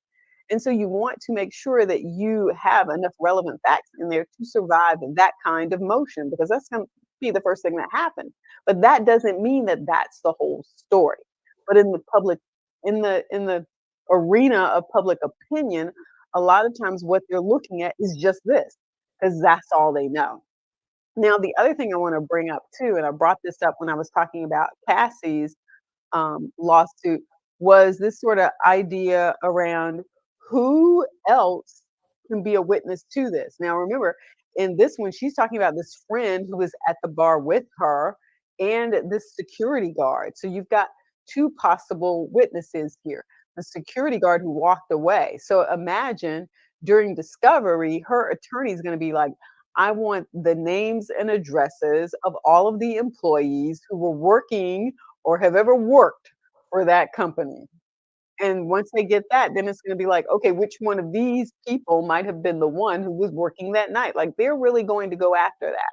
And so you want to make sure that you have enough relevant facts in there to survive that kind of motion, because that's going to be the first thing that happens. But that doesn't mean that that's the whole story. But in the arena of public opinion, a lot of times what they're looking at is just this, because that's all they know. Now, the other thing I want to bring up too, and I brought this up when I was talking about Cassie's lawsuit, was this sort of idea around who else can be a witness to this. Now, remember, in this one, she's talking about this friend who was at the bar with her and this security guard. So you've got two possible witnesses here. The security guard who walked away. So imagine during discovery, her attorney is going to be like, I want the names and addresses of all of the employees who were working or have ever worked for that company. And once they get that, then it's going to be like, okay, which one of these people might have been the one who was working that night? Like, they're really going to go after that.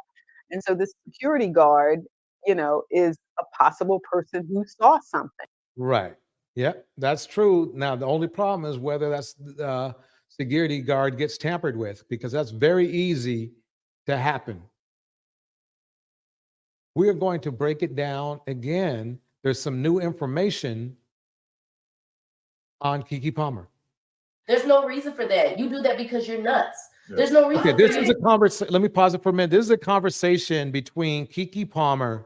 And so this security guard, is a possible person who saw something. Right. Yeah, that's true. Now, the only problem is whether that's security guard gets tampered with, because that's very easy to happen. We are going to break it down again. There's some new information on Keke Palmer. There's no reason for that. You do that because you're nuts. There's no reason. Okay, this is a conversation. Let me pause it for a minute. This is a conversation between Keke Palmer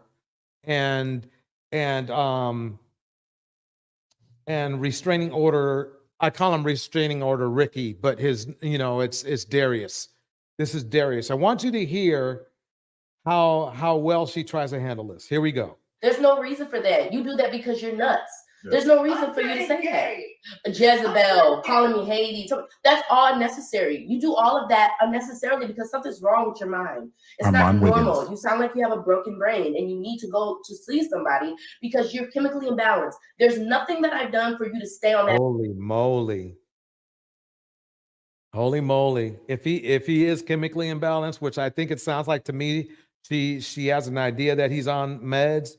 and restraining order. I call him restraining order Ricky, but his, it's Darius. This is Darius. I want you to hear how well she tries to handle this. Here we go. There's no reason for that. You do that because you're nuts. There's no reason for you to say that. Jezebel, calling me Haiti. That's all unnecessary. You do all of that unnecessarily because something's wrong with your mind. It's not normal. You sound like you have a broken brain and you need to go to see somebody because you're chemically imbalanced. There's nothing that I've done for you to stay on that. Holy moly. Holy moly. If he is chemically imbalanced, which I think it sounds like to me, she has an idea that he's on meds.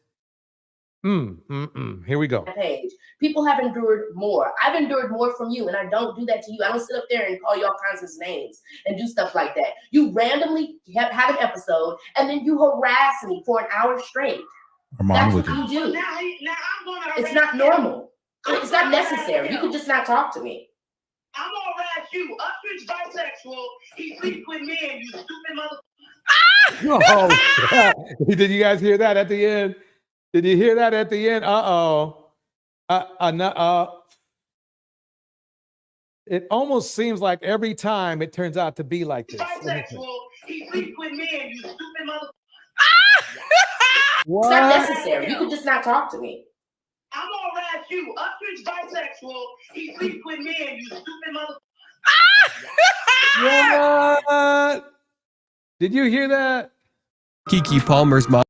Here we go. Page. People have endured more. I've endured more from you, and I don't do that to you. I don't sit up there and call you all kinds of names and do stuff like that. You randomly have an episode, and then you harass me for an hour straight. That's what you do. Now I'm gonna it's not normal. It's not necessary. You can just not talk to me. I'm gonna harass you. Usher's bisexual. He sleeps with men. You stupid mother. Oh, God. Did you guys hear that at the end? Did you hear that at the end? It almost seems like every time it turns out to be like this. Bisexual. He sleeps with men. You stupid mother. It's not necessary. You can just not talk to me. I'm gonna harass you. Usher's bisexual. He sleeps with men. You stupid mother. What? Did you hear that? Keke Palmer's mom.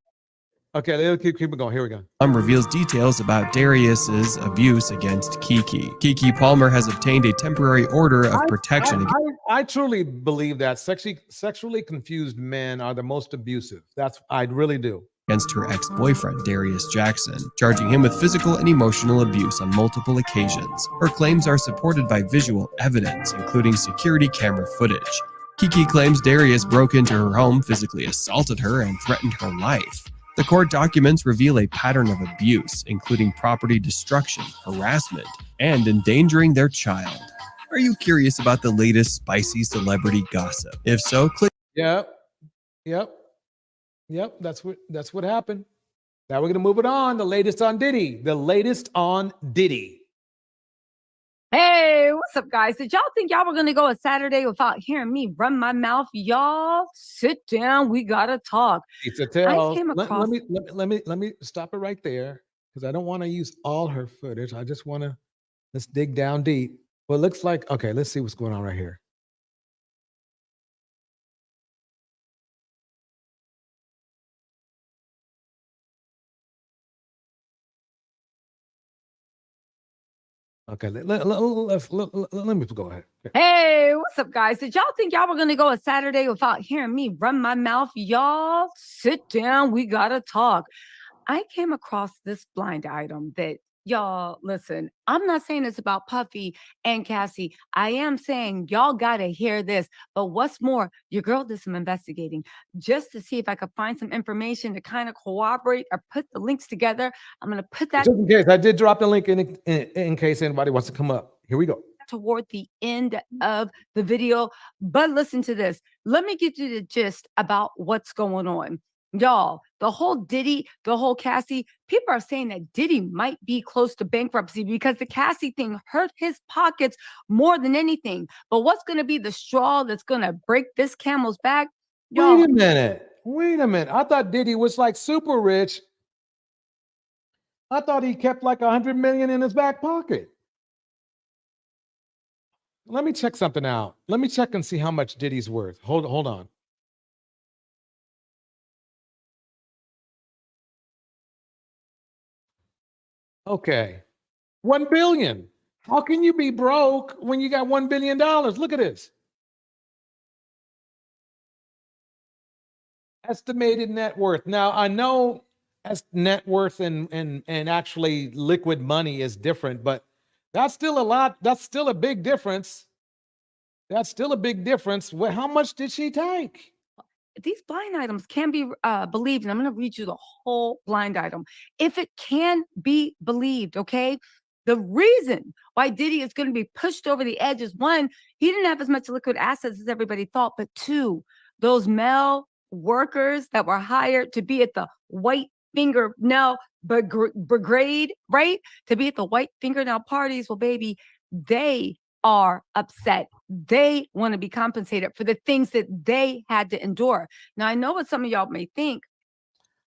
Okay, let's keep it going. Here we go. Reveals details about Darius's abuse against Keke. Keke Palmer has obtained a temporary order of protection. I truly believe that sexually confused men are the most abusive. I really do. Against her ex-boyfriend, Darius Jackson, charging him with physical and emotional abuse on multiple occasions. Her claims are supported by visual evidence, including security camera footage. Keke claims Darius broke into her home, physically assaulted her, and threatened her life. The court documents reveal a pattern of abuse, including property destruction, harassment, and endangering their child. Are you curious about the latest spicy celebrity gossip? If so, click. Yep. That's what happened. Now we're gonna move it on. The latest on Diddy. Hey, what's up, guys? Did y'all think y'all were gonna go a Saturday without hearing me run my mouth? Y'all sit down. We gotta talk. Let me stop it right there because I don't want to use all her footage. I just want to let's dig down deep. Well, it looks like okay. Let's see what's going on right here. Okay, let me go ahead. Hey, what's up, guys? Did y'all think y'all were gonna go a Saturday without hearing me run my mouth? Y'all sit down. We gotta talk. I came across this blind item that y'all listen. I'm not saying it's about Puffy and Cassie. I am saying y'all gotta hear this. But what's more, your girl did some investigating just to see if I could find some information to kind of corroborate or put the links together. I'm gonna put that just in case. I did drop the link in case anybody wants to come up. Here we go. Toward the end of the video, but listen to this. Let me give you the gist about what's going on. Y'all, the whole Diddy, the whole Cassie, people are saying that Diddy might be close to bankruptcy because the Cassie thing hurt his pockets more than anything. But what's going to be the straw that's going to break this camel's back? Y'all, wait a minute. I thought Diddy was like super rich. I thought he kept like 100 million in his back pocket. Let me check something out. Let me check and see how much Diddy's worth. Hold on. Okay. 1 billion. How can you be broke when you got $1 billion? Look at this. Estimated net worth. Now, I know net worth and actually liquid money is different, but that's still a lot. That's still a big difference. How much did she take? These blind items can be believed. And I'm going to read you the whole blind item. If it can be believed, okay? The reason why Diddy is going to be pushed over the edge is one, he didn't have as much liquid assets as everybody thought. But two, those male workers that were hired to be at the white fingernail brigade, right? To be at the white fingernail parties. Well, baby, they are upset. They want to be compensated for the things that they had to endure. Now, I know what some of y'all may think.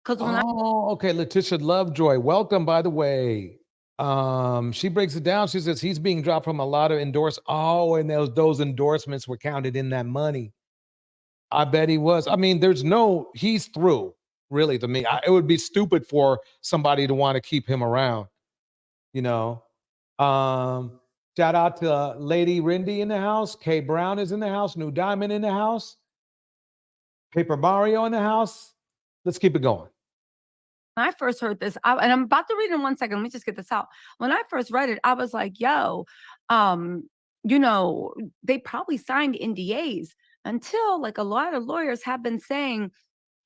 Okay, Letitia Lovejoy, welcome, by the way. She breaks it down. She says he's being dropped from a lot of and those endorsements were counted in that money. I bet he was. I mean, he's through, really, to me. It would be stupid for somebody to want to keep him around, you know. Shout out to Lady Rindy in the house. Kay Brown is in the house. New Diamond in the house. Paper Mario in the house. Let's keep it going. When I first heard this, and I'm about to read it in 1 second. Let me just get this out. When I first read it, I was like, yo, they probably signed NDAs until like a lot of lawyers have been saying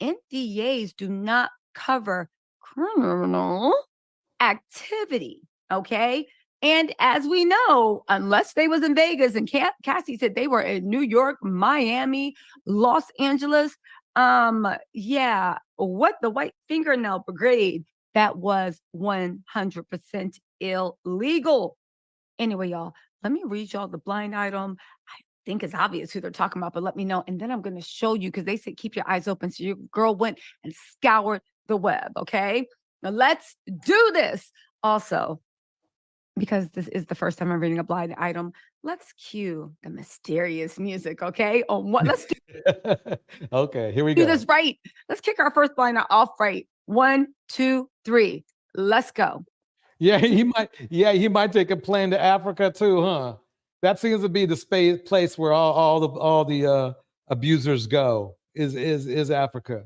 NDAs do not cover criminal activity. Okay. And as we know, unless they was in Vegas, and Cassie said they were in New York, Miami, Los Angeles. Yeah, what the White Fingernail Brigade, that was 100% illegal. Anyway, y'all, let me read y'all the blind item. I think it's obvious who they're talking about, but let me know. And then I'm going to show you, because they said keep your eyes open. So your girl went and scoured the web. Okay. Now let's do this. Also, because this is the first time I'm reading a blind item, let's cue the mysterious music, okay? Let's Okay, here we do go. this right. Let's kick our first blind off right. 1, 2, 3. Let's go. Yeah, he might take a plane to Africa too, huh? That seems to be the place where all the abusers go. Is Africa.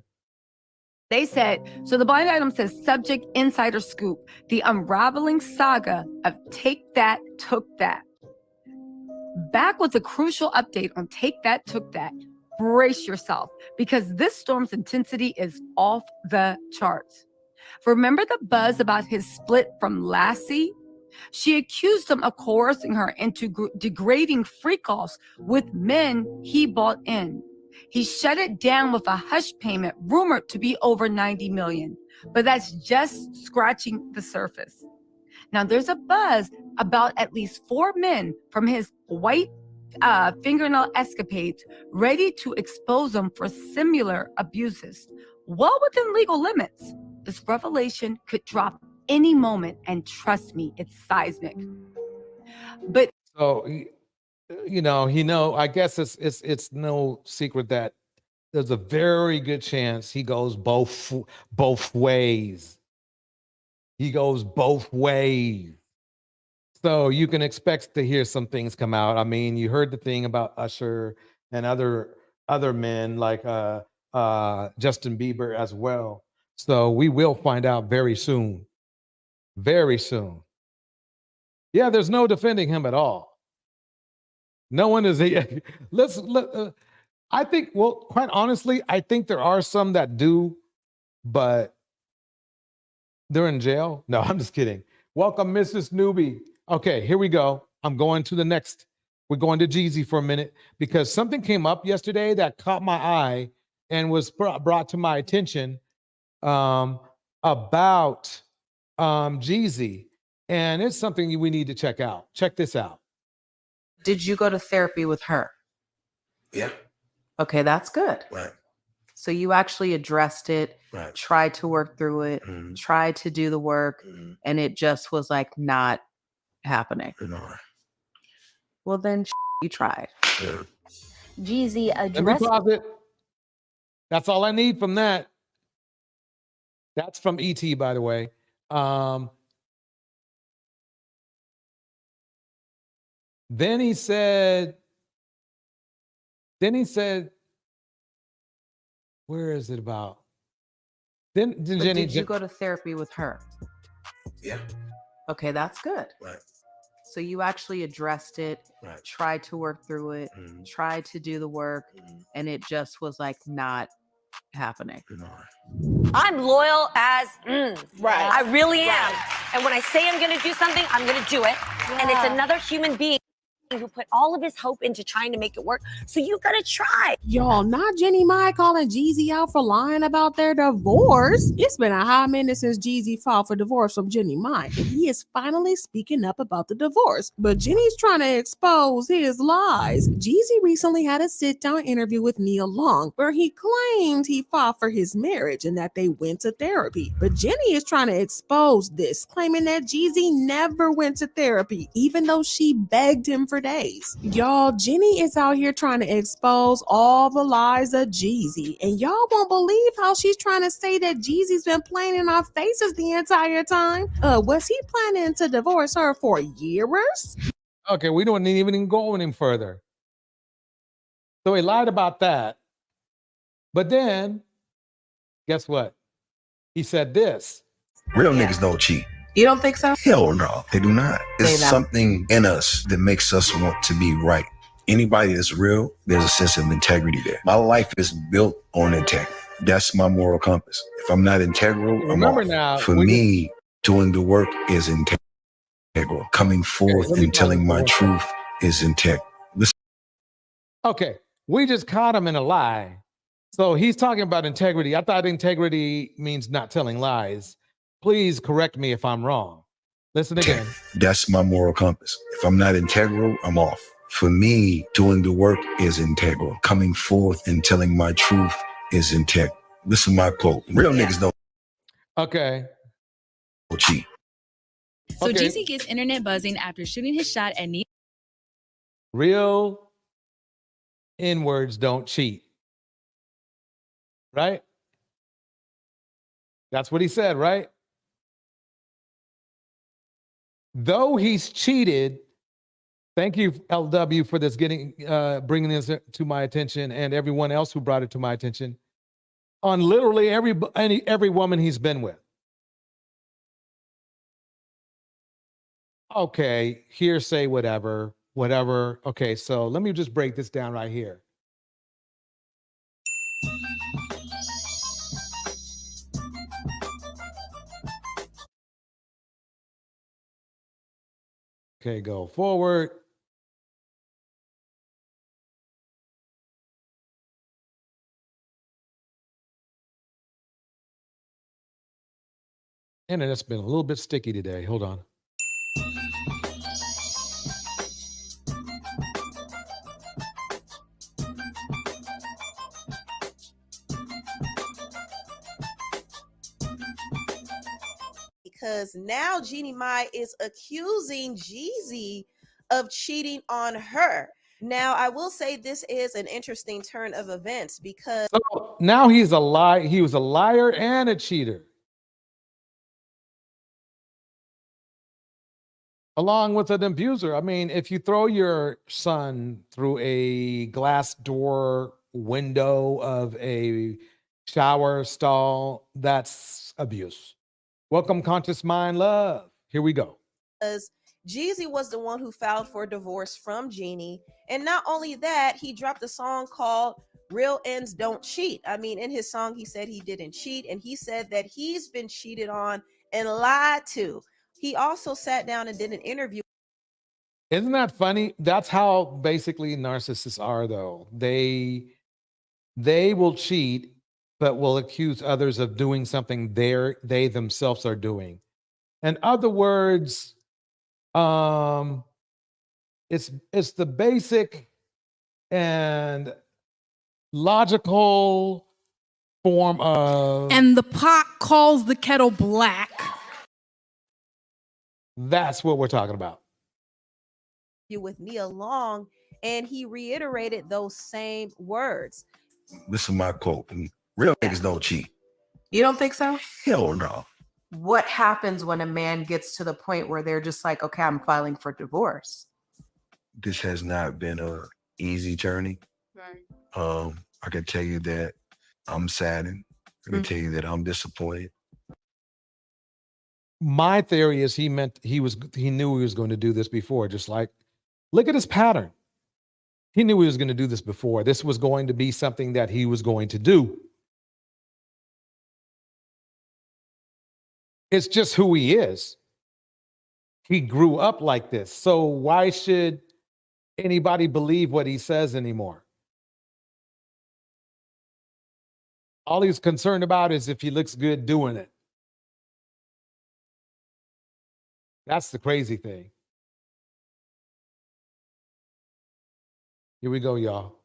They said, so the blind item says, subject insider scoop, the unraveling saga of Take That, Took That. Back with a crucial update on Take That, Took That. Brace yourself, because this storm's intensity is off the charts. Remember the buzz about his split from Lassie? She accused him of coercing her into degrading freak-offs with men he bought in. He shut it down with a hush payment rumored to be over $90 million, but that's just scratching the surface. Now there's a buzz about at least 4 men from his white fingernail escapades ready to expose him for similar abuses, well within legal limits. This revelation could drop any moment, and trust me, it's seismic. But so I guess it's no secret that there's a very good chance he goes both ways. He goes both ways. So you can expect to hear some things come out. I mean, you heard the thing about Usher and other men like Justin Bieber as well. So we will find out very soon. Very soon. Yeah, there's no defending him at all. No one is. I think, well, quite honestly, I think there are some that do, but they're in jail. No, I'm just kidding. Welcome, Mrs. Newbie. Okay, here we go. I'm going to the next. We're going to Jeezy for a minute because something came up yesterday that caught my eye and was brought to my attention about Jeezy. And it's something we need to check out. Check this out. Did you go to therapy with her? Yeah. Okay, that's good. Right. So you actually addressed it, right. Tried to work through it, tried to do the work, and it just was like not happening. No. Well, then you tried. Yeah. Jeezy Let me addressed. pause it. That's all I need from that. That's from ET, by the way. Then he said, where is it about? Then Jenny, did you go to therapy with her? Yeah. Okay, that's good. Right. So you actually addressed it, right. Tried to work through it, tried to do the work, and it just was like not happening. No. I'm loyal as right. I really am. And when I say I'm going to do something, I'm going to do it. And it's another human being. who put all of his hope into trying to make it work. So you gotta try. Y'all, not Jenny Mai calling Jeezy out for lying about their divorce. It's been a hot minute since Jeezy filed for divorce from Jenny Mai, and he is finally speaking up about the divorce. But Jenny's trying to expose his lies. Jeezy recently had a sit-down interview with Nia Long, where he claimed he fought for his marriage and that they went to therapy. But Jenny is trying to expose this, claiming that Jeezy never went to therapy, even though she begged him for days. Y'all, Jenny is out here trying to expose all the lies of Jeezy, and y'all won't believe how she's trying to say that Jeezy's been playing in our faces the entire time. Was he planning to divorce her for years? Okay, we don't even go any further. So he lied about that. But then, guess what? He said this. Real niggas don't cheat. You don't think so? Hell no, they do not. It's They don't. something in us that makes us want to be right. Anybody that's real, there's a sense of integrity there. My life is built on integrity. That's my moral compass. If I'm not integral, Remember I'm off. now, For me, doing the work is integral. Coming forth let me and telling my pause. truth is integral. Listen. Okay, we just caught him in a lie. So he's talking about integrity. I thought integrity means not telling lies. Please correct me if I'm wrong. Listen again. That's my moral compass. If I'm not integral, I'm off. For me, doing the work is integral. Coming forth and telling my truth is integral. Listen to my quote. Real niggas don't Okay. cheat. So Okay. Jeezy gets internet buzzing after shooting his shot at Nia. Real N-words don't cheat. Right? That's what he said, right? Though he's cheated, thank you, LW, for this bringing this to my attention, and everyone else who brought it to my attention, on literally every woman he's been with. Okay, hearsay, whatever. Okay, so let me just break this down right here. Okay, go forward. And it's been a little bit sticky today. Hold on. Because now Jeannie Mai is accusing Jeezy of cheating on her. Now, I will say this is an interesting turn of events because So now he's a lie. He was a liar and a cheater. Along with an abuser. I mean, if you throw your son through a glass door window of a shower stall, that's abuse. Welcome, Conscious Mind Love. Here we go. Jeezy was the one who filed for divorce from Jeannie. And not only that, he dropped a song called Real Ends Don't Cheat. I mean, in his song, he said he didn't cheat, and he said that he's been cheated on and lied to. He also sat down and did an interview. Isn't that funny? That's how basically narcissists are, though. They will cheat, but will accuse others of doing something they themselves are doing. In other words, it's the basic and logical form of, And the pot calls the kettle black. That's what we're talking about. With Nia Long, and he reiterated those same words. Listen to my quote. Real niggas don't cheat. You don't think so? Hell no. What happens when a man gets to the point where they're just like, okay, I'm filing for divorce? This has not been a easy journey. Right. I can tell you that I'm saddened. I can tell you that I'm disappointed. My theory is he knew he was going to do this before. Just like, look at his pattern. He knew he was going to do this before. This was going to be something that he was going to do. It's just who he is. He grew up like this. So why should anybody believe what he says anymore. All he's concerned about is if he looks good doing it. That's the crazy thing. Here we go, y'all.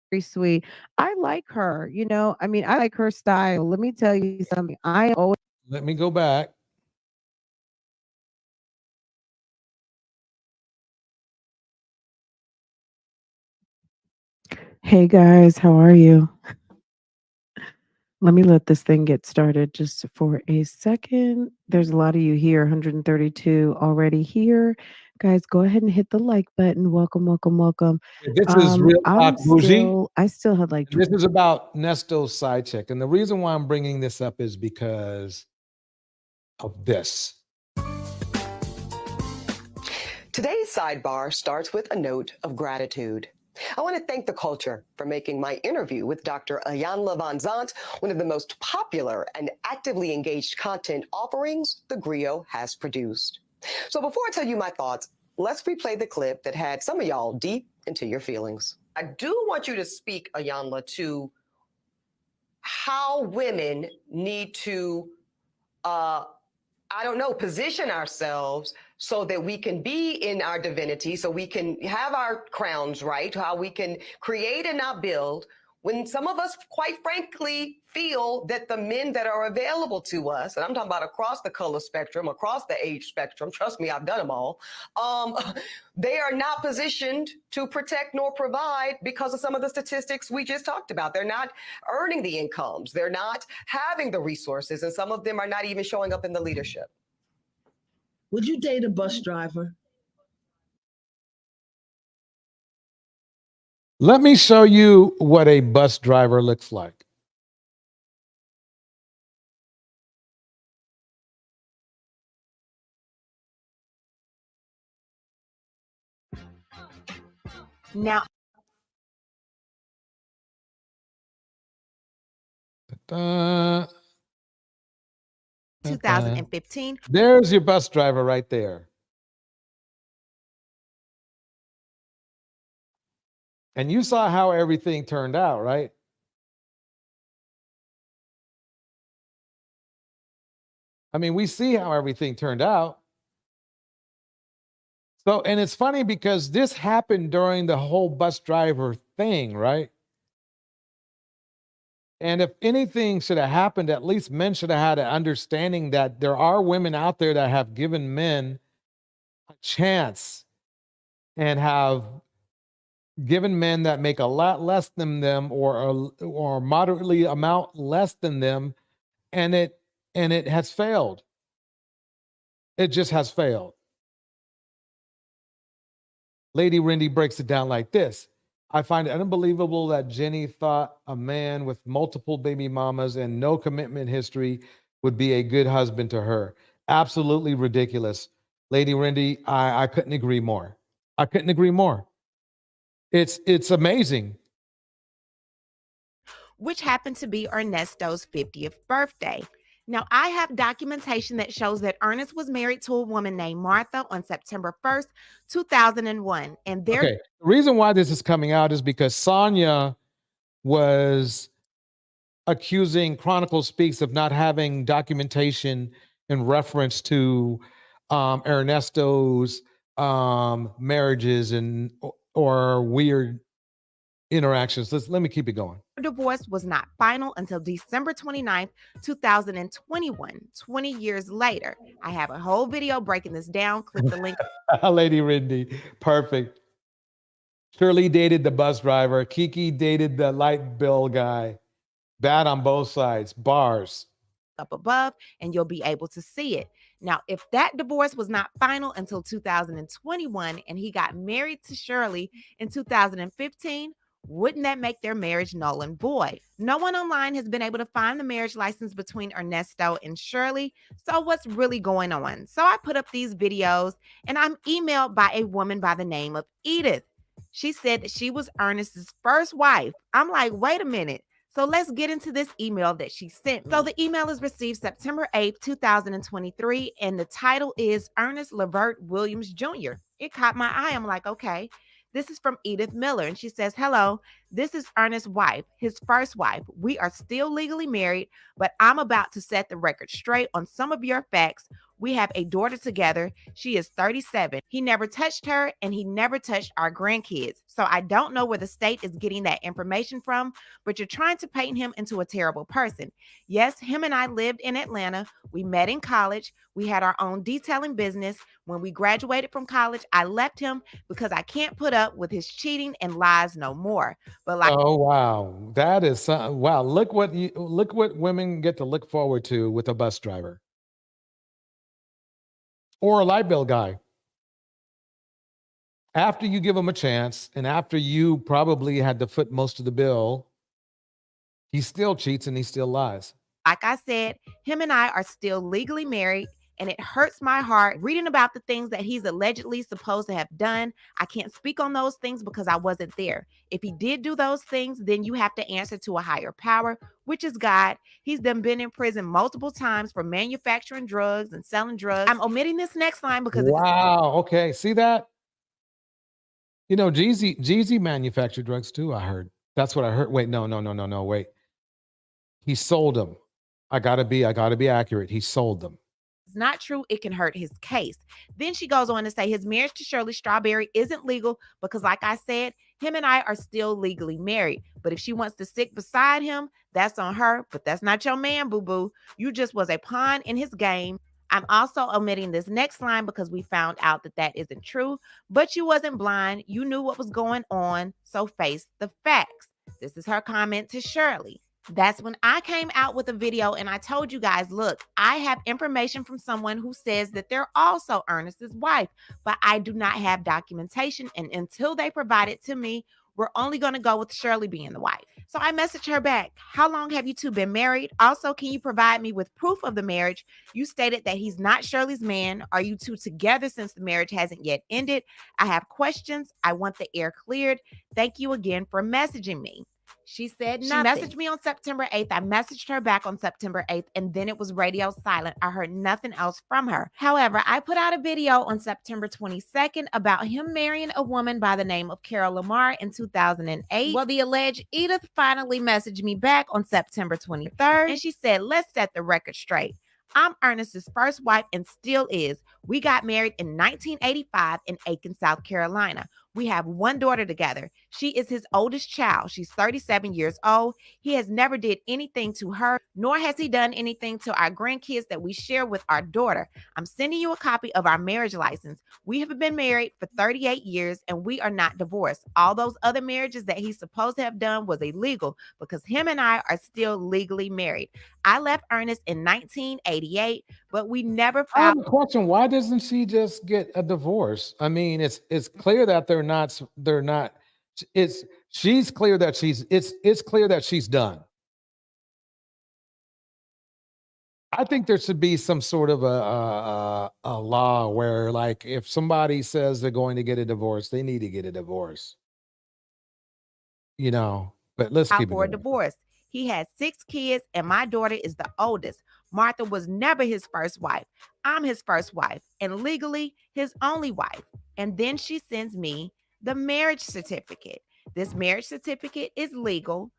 Very sweet. I like her, you know. I mean, I like her style. Let me tell you something. I always Let me go back. Hey guys, how are you? Let me let this thing get started just for a second. There's a lot of you here, 132 already here. Guys, go ahead and hit the like button. Welcome, welcome, welcome. This is Real Talk Bougie. I still had like And this is about Ernesto's side chick. And the reason why I'm bringing this up is because of this. Today's sidebar starts with a note of gratitude. I want to thank the culture for making my interview with Dr. Iyanla Vanzant one of the most popular and actively engaged content offerings the Griot has produced. So before I tell you my thoughts, let's replay the clip that had some of y'all deep into your feelings. I do want you to speak, Iyanla, to how women need to position ourselves so that we can be in our divinity, so we can have our crowns right, how we can create and not build, when some of us, quite frankly, feel that the men that are available to us, and I'm talking about across the color spectrum, across the age spectrum, trust me, I've done them all, they are not positioned to protect nor provide because of some of the statistics we just talked about. They're not earning the incomes. They're not having the resources, and some of them are not even showing up in the leadership. Would you date a bus driver? Let me show you what a bus driver looks like. Now, Da, 2015. There's your bus driver right there. And you saw how everything turned out, right? I mean, we see how everything turned out. So, and it's funny because this happened during the whole bus driver thing, right? And if anything should have happened, at least men should have had an understanding that there are women out there that have given men a chance and have given men that make a lot less than them or moderately amount less than them, and it has failed. It just has failed. Lady Rindy breaks it down like this. I find it unbelievable that Jenny thought a man with multiple baby mamas and no commitment history would be a good husband to her. Absolutely ridiculous. Lady Rindy, I couldn't agree more. I couldn't agree more. It's amazing. Which happened to be Ernesto's 50th birthday. Now, I have documentation that shows that Ernest was married to a woman named Martha on September 1st, 2001. And their Okay. The reason why this is coming out is because Sonya was accusing Chronicle Speaks of not having documentation in reference to Ernesto's marriages and or weird interactions. Let me keep it going. divorce was not final until December 29th, 2021, 20 years later. I have a whole video breaking this down. Click the link. Lady Rindy, perfect. Shirley dated the bus driver. Kiki dated the light bill guy. Bad on both sides. Bars. Up above, and you'll be able to see it. Now, if that divorce was not final until 2021 and he got married to Shirley in 2015, wouldn't that make their marriage null and void? No one online has been able to find the marriage license between Ernesto and Shirley. So what's really going on? So I put up these videos and I'm emailed by a woman by the name of Edith. She said that she was Ernest's first wife. I'm like, wait a minute. So let's get into this email that she sent. So the email is received September 8th, 2023, and the title is Ernest Levert Williams Jr. It caught my eye. I'm like, okay. This is from Edith Miller, and she says, hello, this is Ernest's wife, his first wife. We are still legally married, but I'm about to set the record straight on some of your facts. We have a daughter together. She is 37. He never touched her, and he never touched our grandkids. So I don't know where the state is getting that information from, but you're trying to paint him into a terrible person. Yes, him and I lived in Atlanta. We met in college. We had our own detailing business. When we graduated from college, I left him because I can't put up with his cheating and lies no more. But like, Oh wow, that is wow. Look what women get to look forward to with a bus driver or a light bill guy. After you give him a chance, and after you probably had to foot most of the bill, he still cheats and he still lies. Like I said, him and I are still legally married, and it hurts my heart reading about the things that he's allegedly supposed to have done. I can't speak on those things because I wasn't there. If he did do those things, then you have to answer to a higher power, which is God. He's been in prison multiple times for manufacturing drugs and selling drugs. I'm omitting this next line because Wow. Okay. See that? You know, Jeezy manufactured drugs too. I heard. That's what I heard. Wait, no. Wait. He sold them. I gotta be accurate. He sold them. it's not true, it can hurt his case. Then she goes on to say his marriage to Shirley Strawberry isn't legal because, like I said, him and I are still legally married. But if she wants to sit beside him, that's on her. But that's not your man, boo boo. You just was a pawn in his game. I'm also omitting this next line because we found out that that isn't true. But you wasn't blind. You knew what was going on. So face the facts. This is her comment to Shirley. That's when I came out with a video and I told you guys, look, I have information from someone who says that they're also Ernest's wife, but I do not have documentation. And until they provide it to me, we're only going to go with Shirley being the wife. So I messaged her back. How long have you two been married? Also, can you provide me with proof of the marriage? You stated that he's not Shirley's man. Are you two together since the marriage hasn't yet ended? I have questions. I want the air cleared. Thank you again for messaging me. She said nothing. She messaged me on September 8th. I messaged her back on September 8th, and then it was radio silent. I heard nothing else from her. However, I put out a video on September 22nd about him marrying a woman by the name of Carol Lamar in 2008. Well, the alleged Edith finally messaged me back on September 23rd, and she said, let's set the record straight. I'm Ernest's first wife and still is. We got married in 1985 in Aiken, South Carolina. We have one daughter together. She is his oldest child. She's 37 years old. He has never did anything to her, nor has he done anything to our grandkids that we share with our daughter. I'm sending you a copy of our marriage license. We have been married for 38 years and we are not divorced. All those other marriages that he's supposed to have done was illegal because him and I are still legally married. I left Ernest in 1988, but we never I have found. a question. Why doesn't she just get a divorce? I mean, it's clear that they're not. She's clear that it's clear that she's done. I think there should be some sort of a law where, like, if somebody says they're going to get a divorce, they need to get a divorce. You know, but let's Out keep it for a going. divorce. He had 6 kids, and my daughter is the oldest. Martha was never his first wife. I'm his first wife, and legally his only wife. And then she sends me the marriage certificate. This marriage certificate is legal.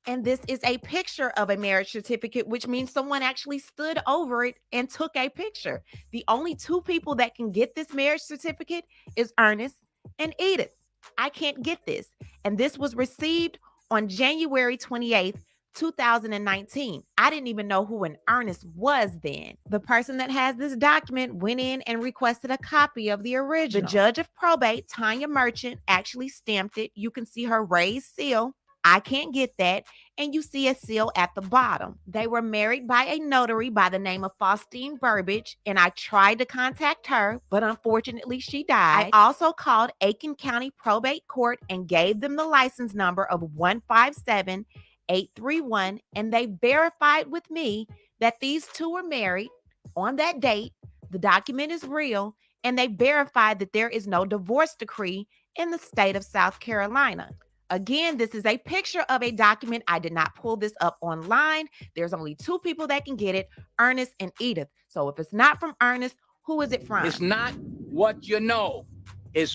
And this is a picture of a marriage certificate, which means someone actually stood over it and took a picture. The only 2 people that can get this marriage certificate is Ernest and Edith. I can't get this. And this was received on January 28th, 2019. I didn't even know who an Ernest was then. The person that has this document went in and requested a copy of the original. The judge of probate, Tanya Merchant, actually stamped it. You can see her raised seal. I can't get that. And you see a seal at the bottom. They were married by a notary by the name of Faustine Burbage, and I tried to contact her, but unfortunately she died. I also called Aiken County Probate Court and gave them the license number of 157831, and they verified with me that these 2 were married on that date. The document is real, and they verified that there is no divorce decree in the state of South Carolina. Again, this is a picture of a document. I did not pull this up online. There's only 2 people that can get it, Ernest and Edith. So if it's not from Ernest, who is it from? It's not what you know. It's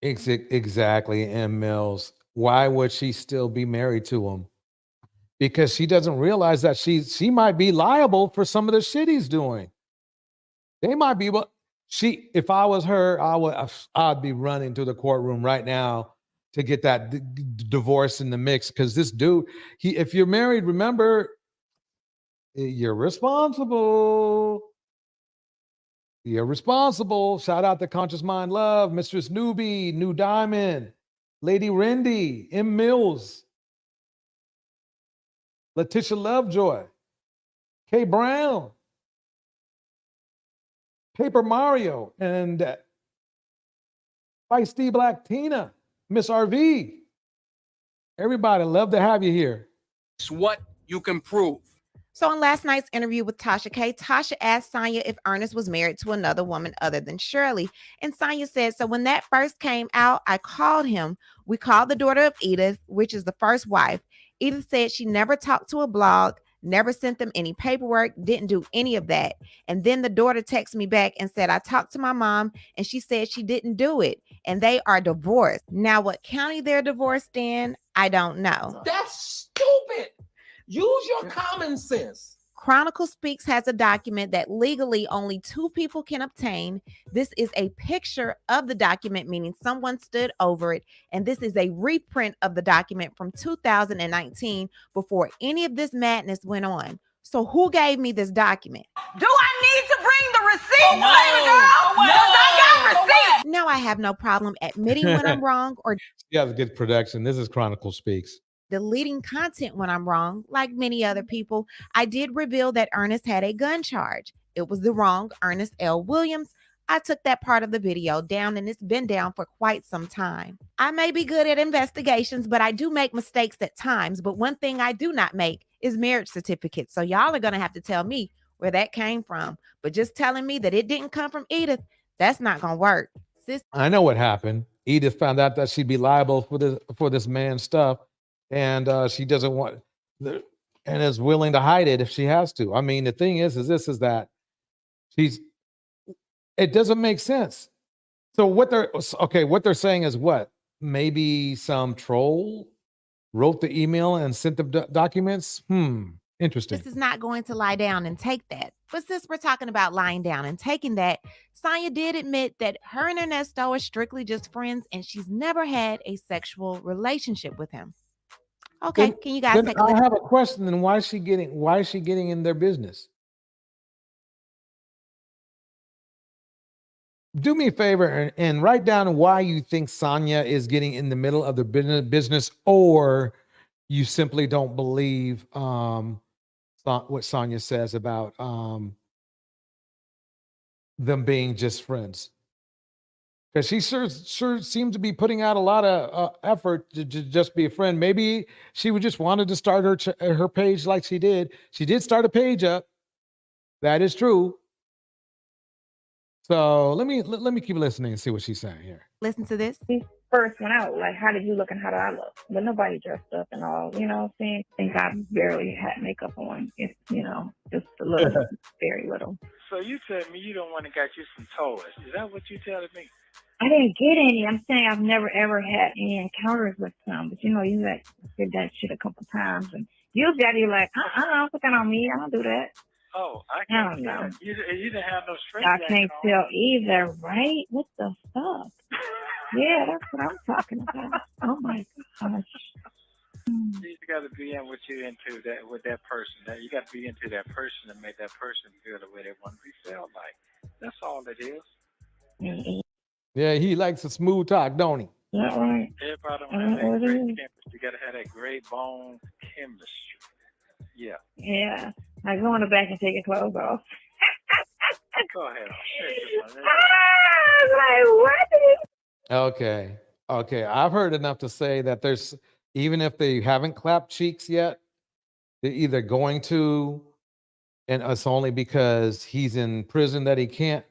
Exactly, M. Mills. Why would she still be married to him? Because she doesn't realize that she might be liable for some of the shit he's doing. They might be, but if I was her, I'd be running to the courtroom right now to get that divorce in the mix. Because this dude, if you're married, remember, you're responsible. You're responsible. Shout out to Conscious Mind Love, Mistress Newbie, New Diamond, Lady Rendy, M. Mills, Letitia Lovejoy, K. Brown, Paper Mario, and Feisty Black Tina, Miss RV. Everybody, love to have you here. It's what you can prove. So in last night's interview with Tasha K, Tasha asked Sonya if Ernest was married to another woman other than Shirley. And Sonya said, so when that first came out, I called him. We called the daughter of Edith, which is the first wife. Edith said she never talked to a blog, never sent them any paperwork, didn't do any of that. And then the daughter texted me back and said, I talked to my mom and she said she didn't do it. And they are divorced. Now, what county they're divorced in, I don't know. That's stupid. Use your common sense. Chronicle Speaks has a document that legally only 2 people can obtain. This is a picture of the document, meaning someone stood over it. And this is a reprint of the document from 2019 before any of this madness went on. So who gave me this document? Do I need to bring the receipt, baby girl? Because I got receipts. Now I have no problem admitting when I'm wrong or You have a good production. This is Chronicle Speaks. deleting content when I'm wrong, like many other people. I did reveal that Ernest had a gun charge. It was the wrong Ernest L. Williams. I took that part of the video down and it's been down for quite some time. I may be good at investigations, but I do make mistakes at times. But one thing I do not make is marriage certificates. So y'all are going to have to tell me where that came from. But just telling me that it didn't come from Edith, that's not going to work. I know what happened. Edith found out that she'd be liable for this man's stuff, and she doesn't want, and is willing to hide it if she has to. I mean, the thing is that it doesn't make sense. So what they're saying is what? Maybe some troll wrote the email and sent the documents. Interesting. This is not going to lie down and take that. But since we're talking about lying down and taking that, Sonya did admit that her and Ernesto are strictly just friends and she's never had a sexual relationship with him. Okay, can you guys take a I listen? have a question. Then why is she getting in their business? Do me a favor and write down why you think Sonya is getting in the middle of the business, or you simply don't believe what Sonya says about them being just friends. Because she sure seems to be putting out a lot of effort to just be a friend. Maybe she would just wanted to start her page like she did. She did start a page up. That is true. So let me keep listening and see what she's saying here. Listen to this. First went out, like, how did you look and how did I look? But nobody dressed up and all, you know what I'm saying? I think I barely had makeup on. It's, just a little, very little. So you tell me you don't want to get you some toys. Is that what you telling me? I didn't get any. I'm saying I've never ever had any encounters with some, but you did that shit a couple times, and usually I'd be like, don't put that on me. I don't do that. Oh, I don't can't know. tell. You didn't have no straight I jacket can't on. tell either, right? What the fuck? Yeah, that's what I'm talking about. Oh my gosh. You got to be in what you into with that person. You got to be into that person and make that person feel the way they want to be felt like. That's all it is. Mm-hmm. Yeah, he likes a smooth talk, don't he? Yeah, right. Everybody don't have that great chemistry. You got to have that great bone chemistry. Yeah. Yeah. I go in the back and take your clothes off. Go ahead. Okay. I've heard enough to say that there's, even if they haven't clapped cheeks yet, they're either going to, and it's only because he's in prison that he can't,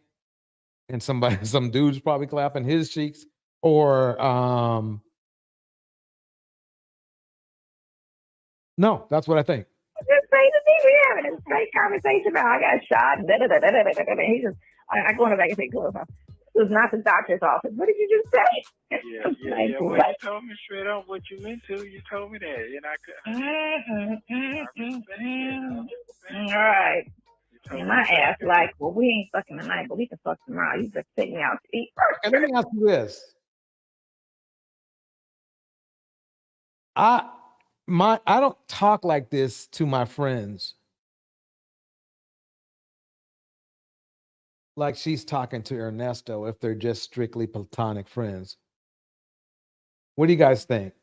and some dude's probably clapping his cheeks, or No, that's what I think. Just say to me, we having a straight conversation about I got shot. He just, I go in the back and say, "Cool, this was not the doctor's office." What did you just say? Yeah. Well, you told me straight on what you meant to. You told me that, and I All right. And my ass like, well, we ain't fucking tonight, but we can fuck tomorrow. You just take me out to eat first. And let me ask you this. I don't talk like this to my friends. Like she's talking to Ernesto if they're just strictly platonic friends. What do you guys think?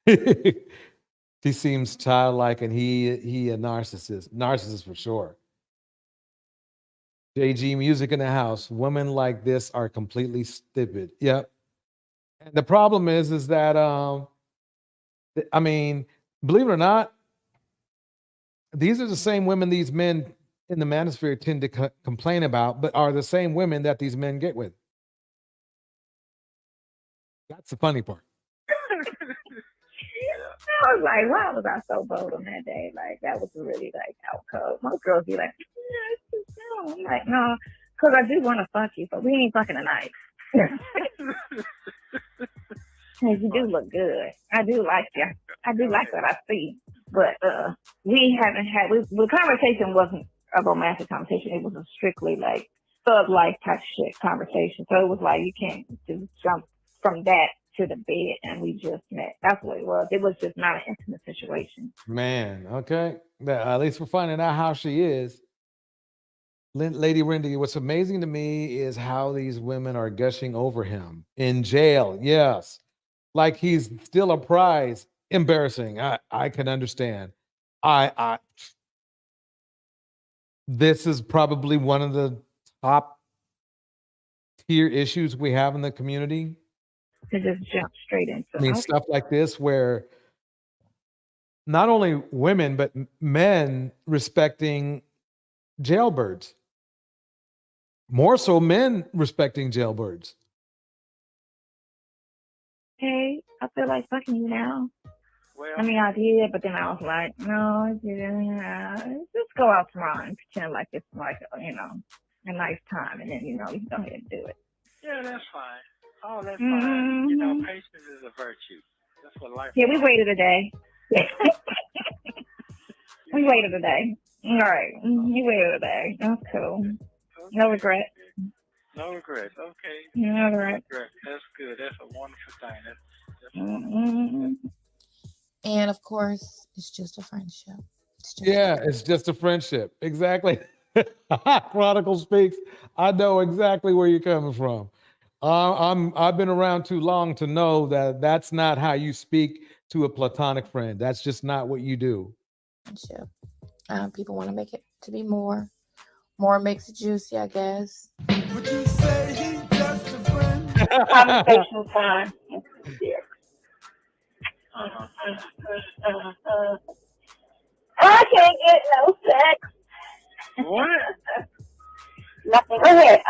He seems childlike and he a narcissist. Narcissist for sure. JG music in the house. Women like this are completely stupid. Yep. And the problem is that I mean, believe it or not, these are the same women these men in the manosphere tend to complain about, but are the same women that these men get with. That's the funny part. I was like, why was I so bold on that day? Like, that was really like out cold. Most girls be like, no. I'm like, no, because I do want to fuck you, but we ain't fucking tonight. You do look good. I do like you. I do like what I see. But we haven't had, the conversation wasn't a romantic conversation. It was a strictly like thug life type shit conversation. So it was like, you can't just jump from that to the bed and we just met. That's what it was. It was just not an intimate situation. Man, okay. At least we're finding out how she is. Lady Wendy, what's amazing to me is how these women are gushing over him in jail. Yes. Like he's still a prize. Embarrassing. I can understand. This is probably one of the top tier issues we have in the community. To just jump straight into. I mean, stuff like this where not only women, but men respecting jailbirds. More so men respecting jailbirds. Hey, I feel like fucking you now. Well, I mean, I did, but then I was like, no, I didn't. Just go out tomorrow and pretend like it's like, a nice time. And then, you can go ahead and do it. Yeah, that's fine. Oh, that's fine. Patience is a virtue. That's what life is. Yeah, we waited a day. We waited a day. All right. We waited a day. That's cool. Okay. No regrets. No regrets. Okay. No regrets. That's good. That's a wonderful thing. And of course, it's just a friendship. It's just a friendship. Exactly. Chronicle speaks. I know exactly where you're coming from. I've been around too long to know that that's not how you speak to a platonic friend. That's just not what you do. Friendship. People want to make it to be more. More makes it juicy, I guess. Would you say he's just a friend? Conversational time. I can't get no sex. What? Nothing. Go ahead.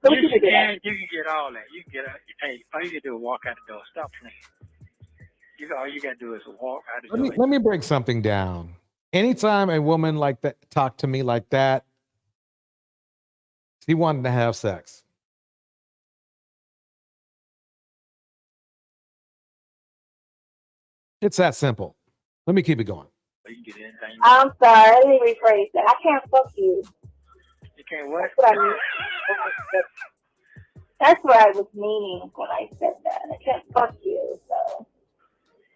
You can get all that. You can get. Hey, all you can do is walk out the door. Stop playing. All you got to do is walk out the door. Let me break something down. Anytime a woman like that talk to me like that, she wanted to have sex. It's that simple. Let me keep it going. I'm sorry. Let me rephrase that. I can't fuck you. You can't what? That's what I was meaning when I said that. I can't fuck you. So.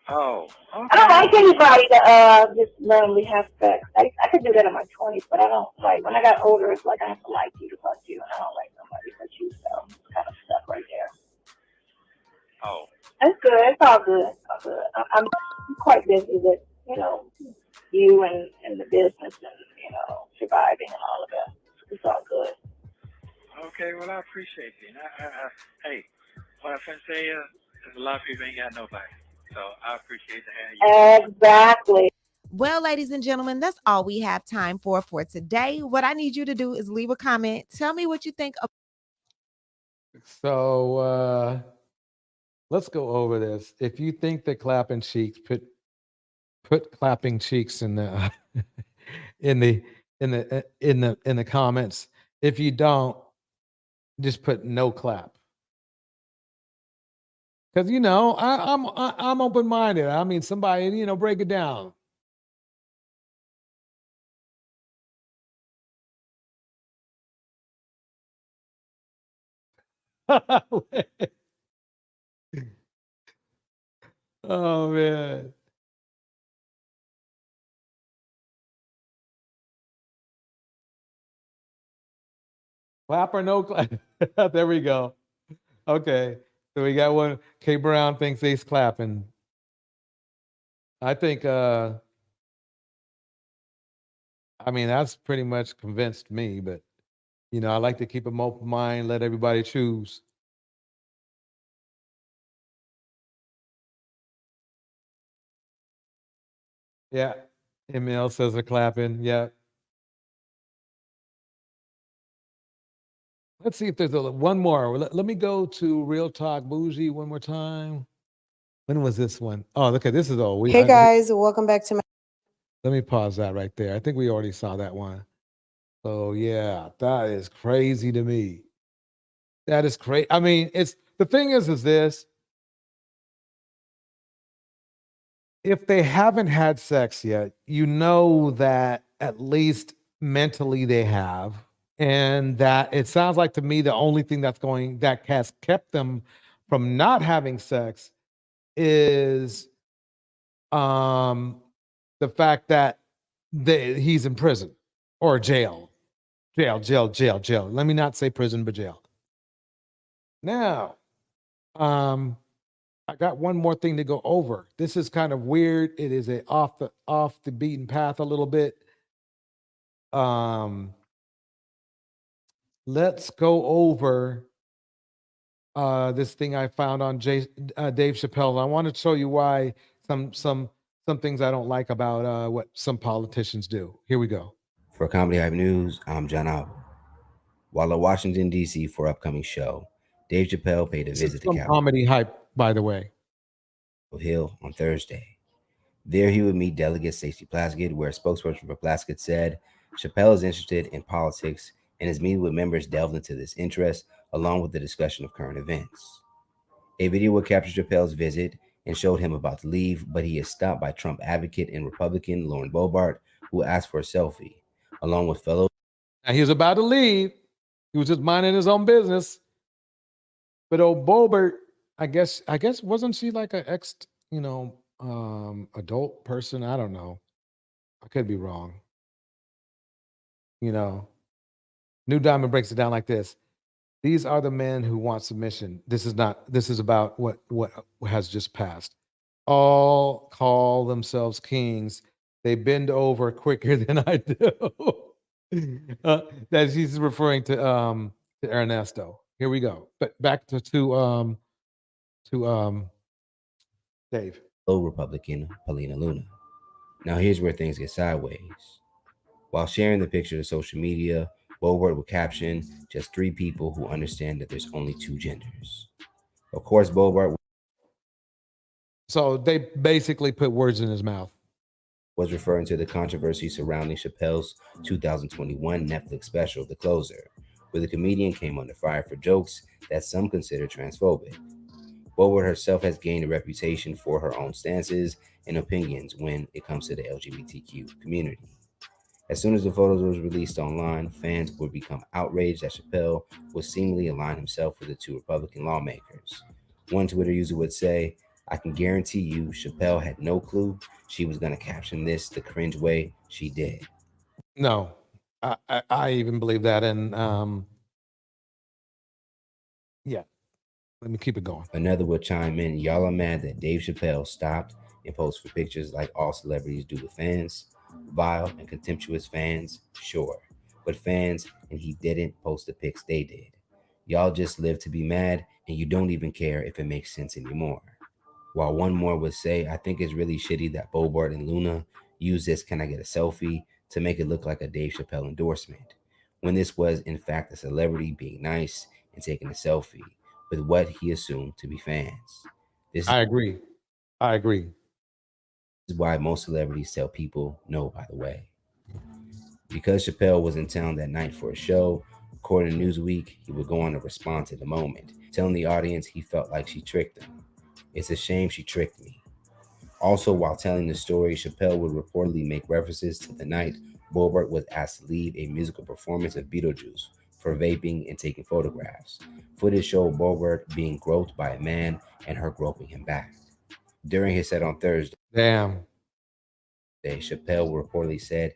Oh. Okay. I don't like anybody to just randomly have sex. I could do that in my 20s, but I don't like. When I got older, it's like I have to like you to fuck you, and I don't like somebody but you. So it's kind of stuff right there. Oh. It's good. It's all good. It's all good. I'm quite busy with you and the business and surviving and all of that. It's all good. Okay. Well, I appreciate it. Hey, what I can say is, a lot of people ain't got nobody. So I appreciate having you. Exactly. Well, ladies and gentlemen, that's all we have time for today. What I need you to do is leave a comment. Tell me what you think. So Let's go over this. If you think that clapping cheeks, put clapping cheeks in the in the in the comments. If you don't, just put no clap. Because I'm open minded. I mean, somebody break it down. Oh man. Clap or no clap? There we go. Okay. So we got one. K Brown thinks he's clapping. I think I mean that's pretty much convinced me, but I like to keep an open mind, let everybody choose. Yeah. Emil says they're clapping. Yeah. Let's see if there's one more. Let me go to Real Talk Bougie one more time. When was this one? Oh, okay. This is all. Hey guys, welcome back to my. Let me pause that right there. I think we already saw that one. So yeah, that is crazy to me. That is crazy. I mean, it's the thing is this. If they haven't had sex yet, you know that at least mentally they have. And that it sounds like to me the only thing that has kept them from not having sex is the fact that he's in prison or jail. Jail. Let me not say prison, but jail. Now, I got one more thing to go over. This is kind of weird. It is a off the beaten path a little bit. Let's go over this thing I found on Dave Chappelle. I want to show you why some things I don't like about what some politicians do. Here we go. For Comedy Hype News, I'm John Alba. While in Washington, D.C. for upcoming show, Dave Chappelle paid a visit to Capitol Comedy Hype, by the way. Hill on Thursday. There he would meet Delegate Stacey Plaskett, where a spokesperson for Plaskett said Chappelle is interested in politics and his meeting with members delved into this interest along with the discussion of current events. A video would capture Chappelle's visit and showed him about to leave, but he is stopped by Trump advocate and Republican Lauren Boebert, who asked for a selfie, along with fellow. Now he was about to leave. He was just minding his own business. But old Boebert, I guess wasn't she like an ex, adult person? I don't know. I could be wrong. New Diamond breaks it down like this. These are the men who want submission. This is about what has just passed. All call themselves kings. They bend over quicker than I do. That he's referring to Ernesto. Here we go. But back to Dave. Republican Paulina Luna. Now here's where things get sideways. While sharing the picture to social media, Boebert would caption, just 3 people who understand that there's only 2 genders. Of course, Boebert. So they basically put words in his mouth. Was referring to the controversy surrounding Chappelle's 2021 Netflix special, The Closer, where the comedian came under fire for jokes that some consider transphobic. Boebert herself has gained a reputation for her own stances and opinions when it comes to the LGBTQ community. As soon as the photos was released online, fans would become outraged that Chappelle would seemingly align himself with the 2 Republican lawmakers. One Twitter user would say, I can guarantee you Chappelle had no clue she was going to caption this the cringe way she did. No, I even believe that. And yeah, let me keep it going. Another would chime in, y'all are mad that Dave Chappelle stopped and posted for pictures like all celebrities do with fans. Vile and contemptuous fans, sure. But fans, and he didn't post the pics they did. Y'all just live to be mad, and you don't even care if it makes sense anymore. While one more would say, I think it's really shitty that Boebert and Luna use this "can I get a selfie" to make it look like a Dave Chappelle endorsement, when this was in fact a celebrity being nice and taking a selfie with what he assumed to be fans. I agree. I agree. This is why most celebrities tell people no, by the way. Because Chappelle was in town that night for a show, according to Newsweek, he would go on to respond to the moment, telling the audience he felt like she tricked him. It's a shame she tricked me. Also, while telling the story, Chappelle would reportedly make references to the night Boebert was asked to leave a musical performance of Beetlejuice for vaping and taking photographs. Footage showed Boebert being groped by a man and her groping him back. During his set on Thursday, Chappelle reportedly said,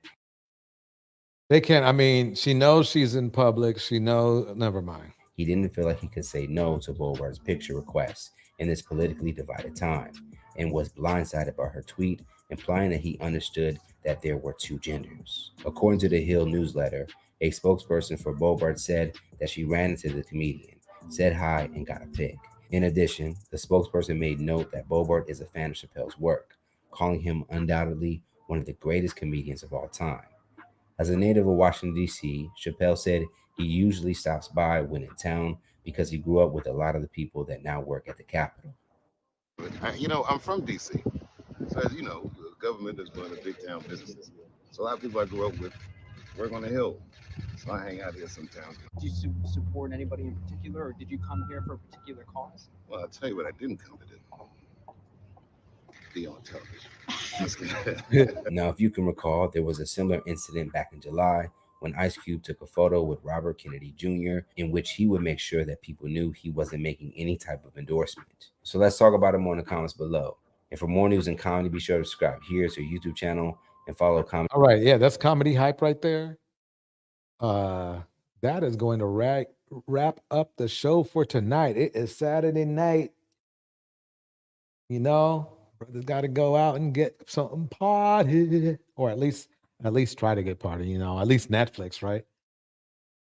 They can't, I mean, she knows she's in public. She knows, never mind. He didn't feel like he could say no to Boebert's picture request in this politically divided time, and was blindsided by her tweet, implying that he understood that there were two genders. According to the Hill newsletter, a spokesperson for Boebert said that she ran into the comedian, said hi, and got a pic. In addition, the spokesperson made note that Boebert is a fan of Chappelle's work, calling him undoubtedly one of the greatest comedians of all time. As a native of Washington, D.C., Chappelle said he usually stops by when in town because he grew up with a lot of the people that now work at the Capitol. I'm from D.C. So as you know, the government is one of the big town businesses. So a lot of people I grew up with work on the Hill. So I hang out here sometimes. Do you support anybody in particular, or did you come here for a particular cause? Well, I'll tell you what I didn't come to do. Be on television. Now, if you can recall, there was a similar incident back in July when Ice Cube took a photo with Robert Kennedy Jr., in which he would make sure that people knew he wasn't making any type of endorsement. So let's talk about it more in the comments below. And for more news and comedy, be sure to subscribe here to our YouTube channel and follow Comedy. All right, yeah, that's Comedy Hype right there. That is going to wrap up the show for tonight. It is Saturday night. You know, brothers got to go out and get something party, or at least try to get party. You know, at least Netflix, right?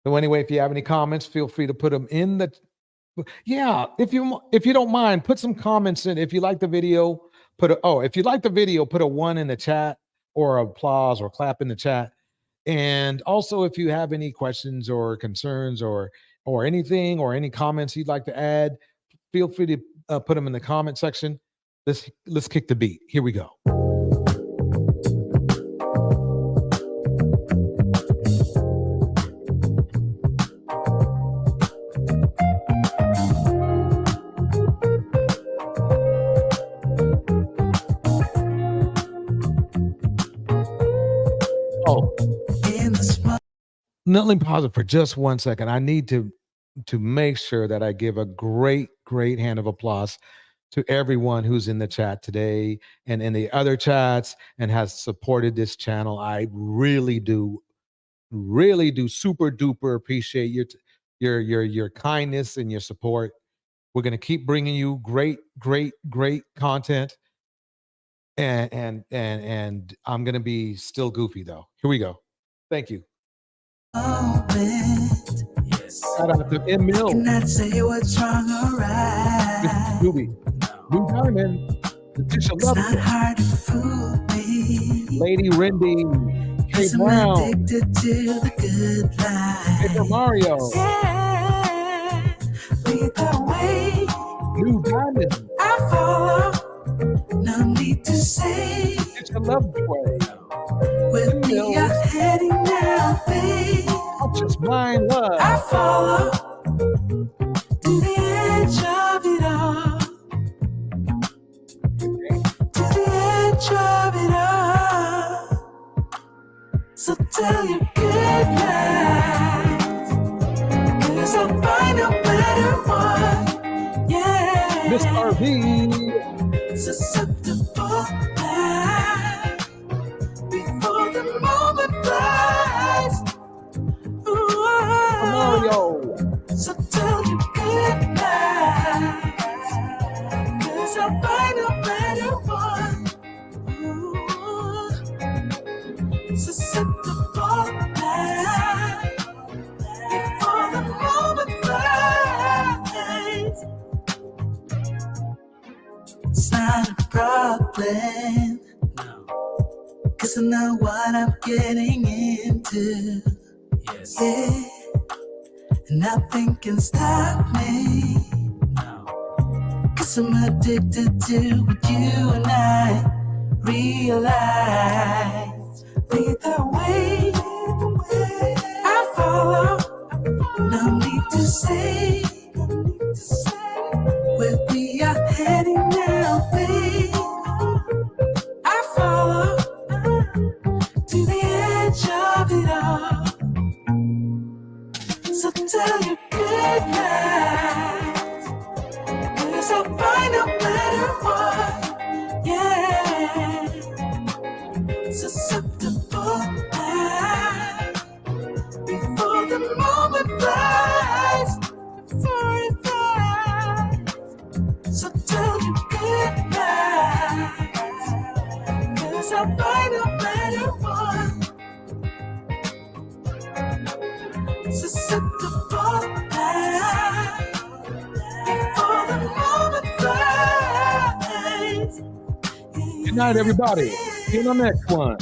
So anyway, if you have any comments, feel free to put them in the. Yeah, if you don't mind, put some comments in. If you like the video, if you like the video, put a 1 in the chat, or applause or clap in the chat. And also, if you have any questions or concerns or anything or any comments you'd like to add, feel free to put them in the comment section. Let's kick the beat. Here we go. Now, let me pause it for just 1 second. I need to make sure that I give a great hand of applause to everyone who's in the chat today and in the other chats and has supported this channel. I really do super duper appreciate your kindness and your support. We're going to keep bringing you great content, and I'm going to be still goofy though. Here we go. Thank you. Shout out to Emil. Cannot say what's wrong or right. Ruby. Blue Diamond. Tasha It's not hard to fool me. Lady Rindy. Kay I'm Brown. addicted to the good life. Paper Mario. Yeah. Either way, Blue Diamond. I follow. No need to say. It's a love way. With me, you're heading now, babe. I'll just mind love. I follow to the edge of it all. To the edge of it all. So tell your good lies. 'Cause I'll find a better one. Yeah. Miss RV. Susceptible now. Before the moment flies. Mario. So tell you good night. 'Cause I'll find a better one. Ooh. Susceptible now. Before the moment flies. It's not a problem. No. 'Cause I know what I'm getting into. Yes. Yeah. And nothing can stop me. No. 'Cause 'Cause I'm addicted to what you and I realize. Either way, I follow. No need to say where we are heading now, babe. I follow to the edge of it all. So tell your good night, 'cause I'll find no matter what. Yeah, susceptible now before the moment flies. Before it flies. So tell you good night, 'cause I'll find no matter what. Susceptible now before the moment flies. Good night, everybody. See you on the next one.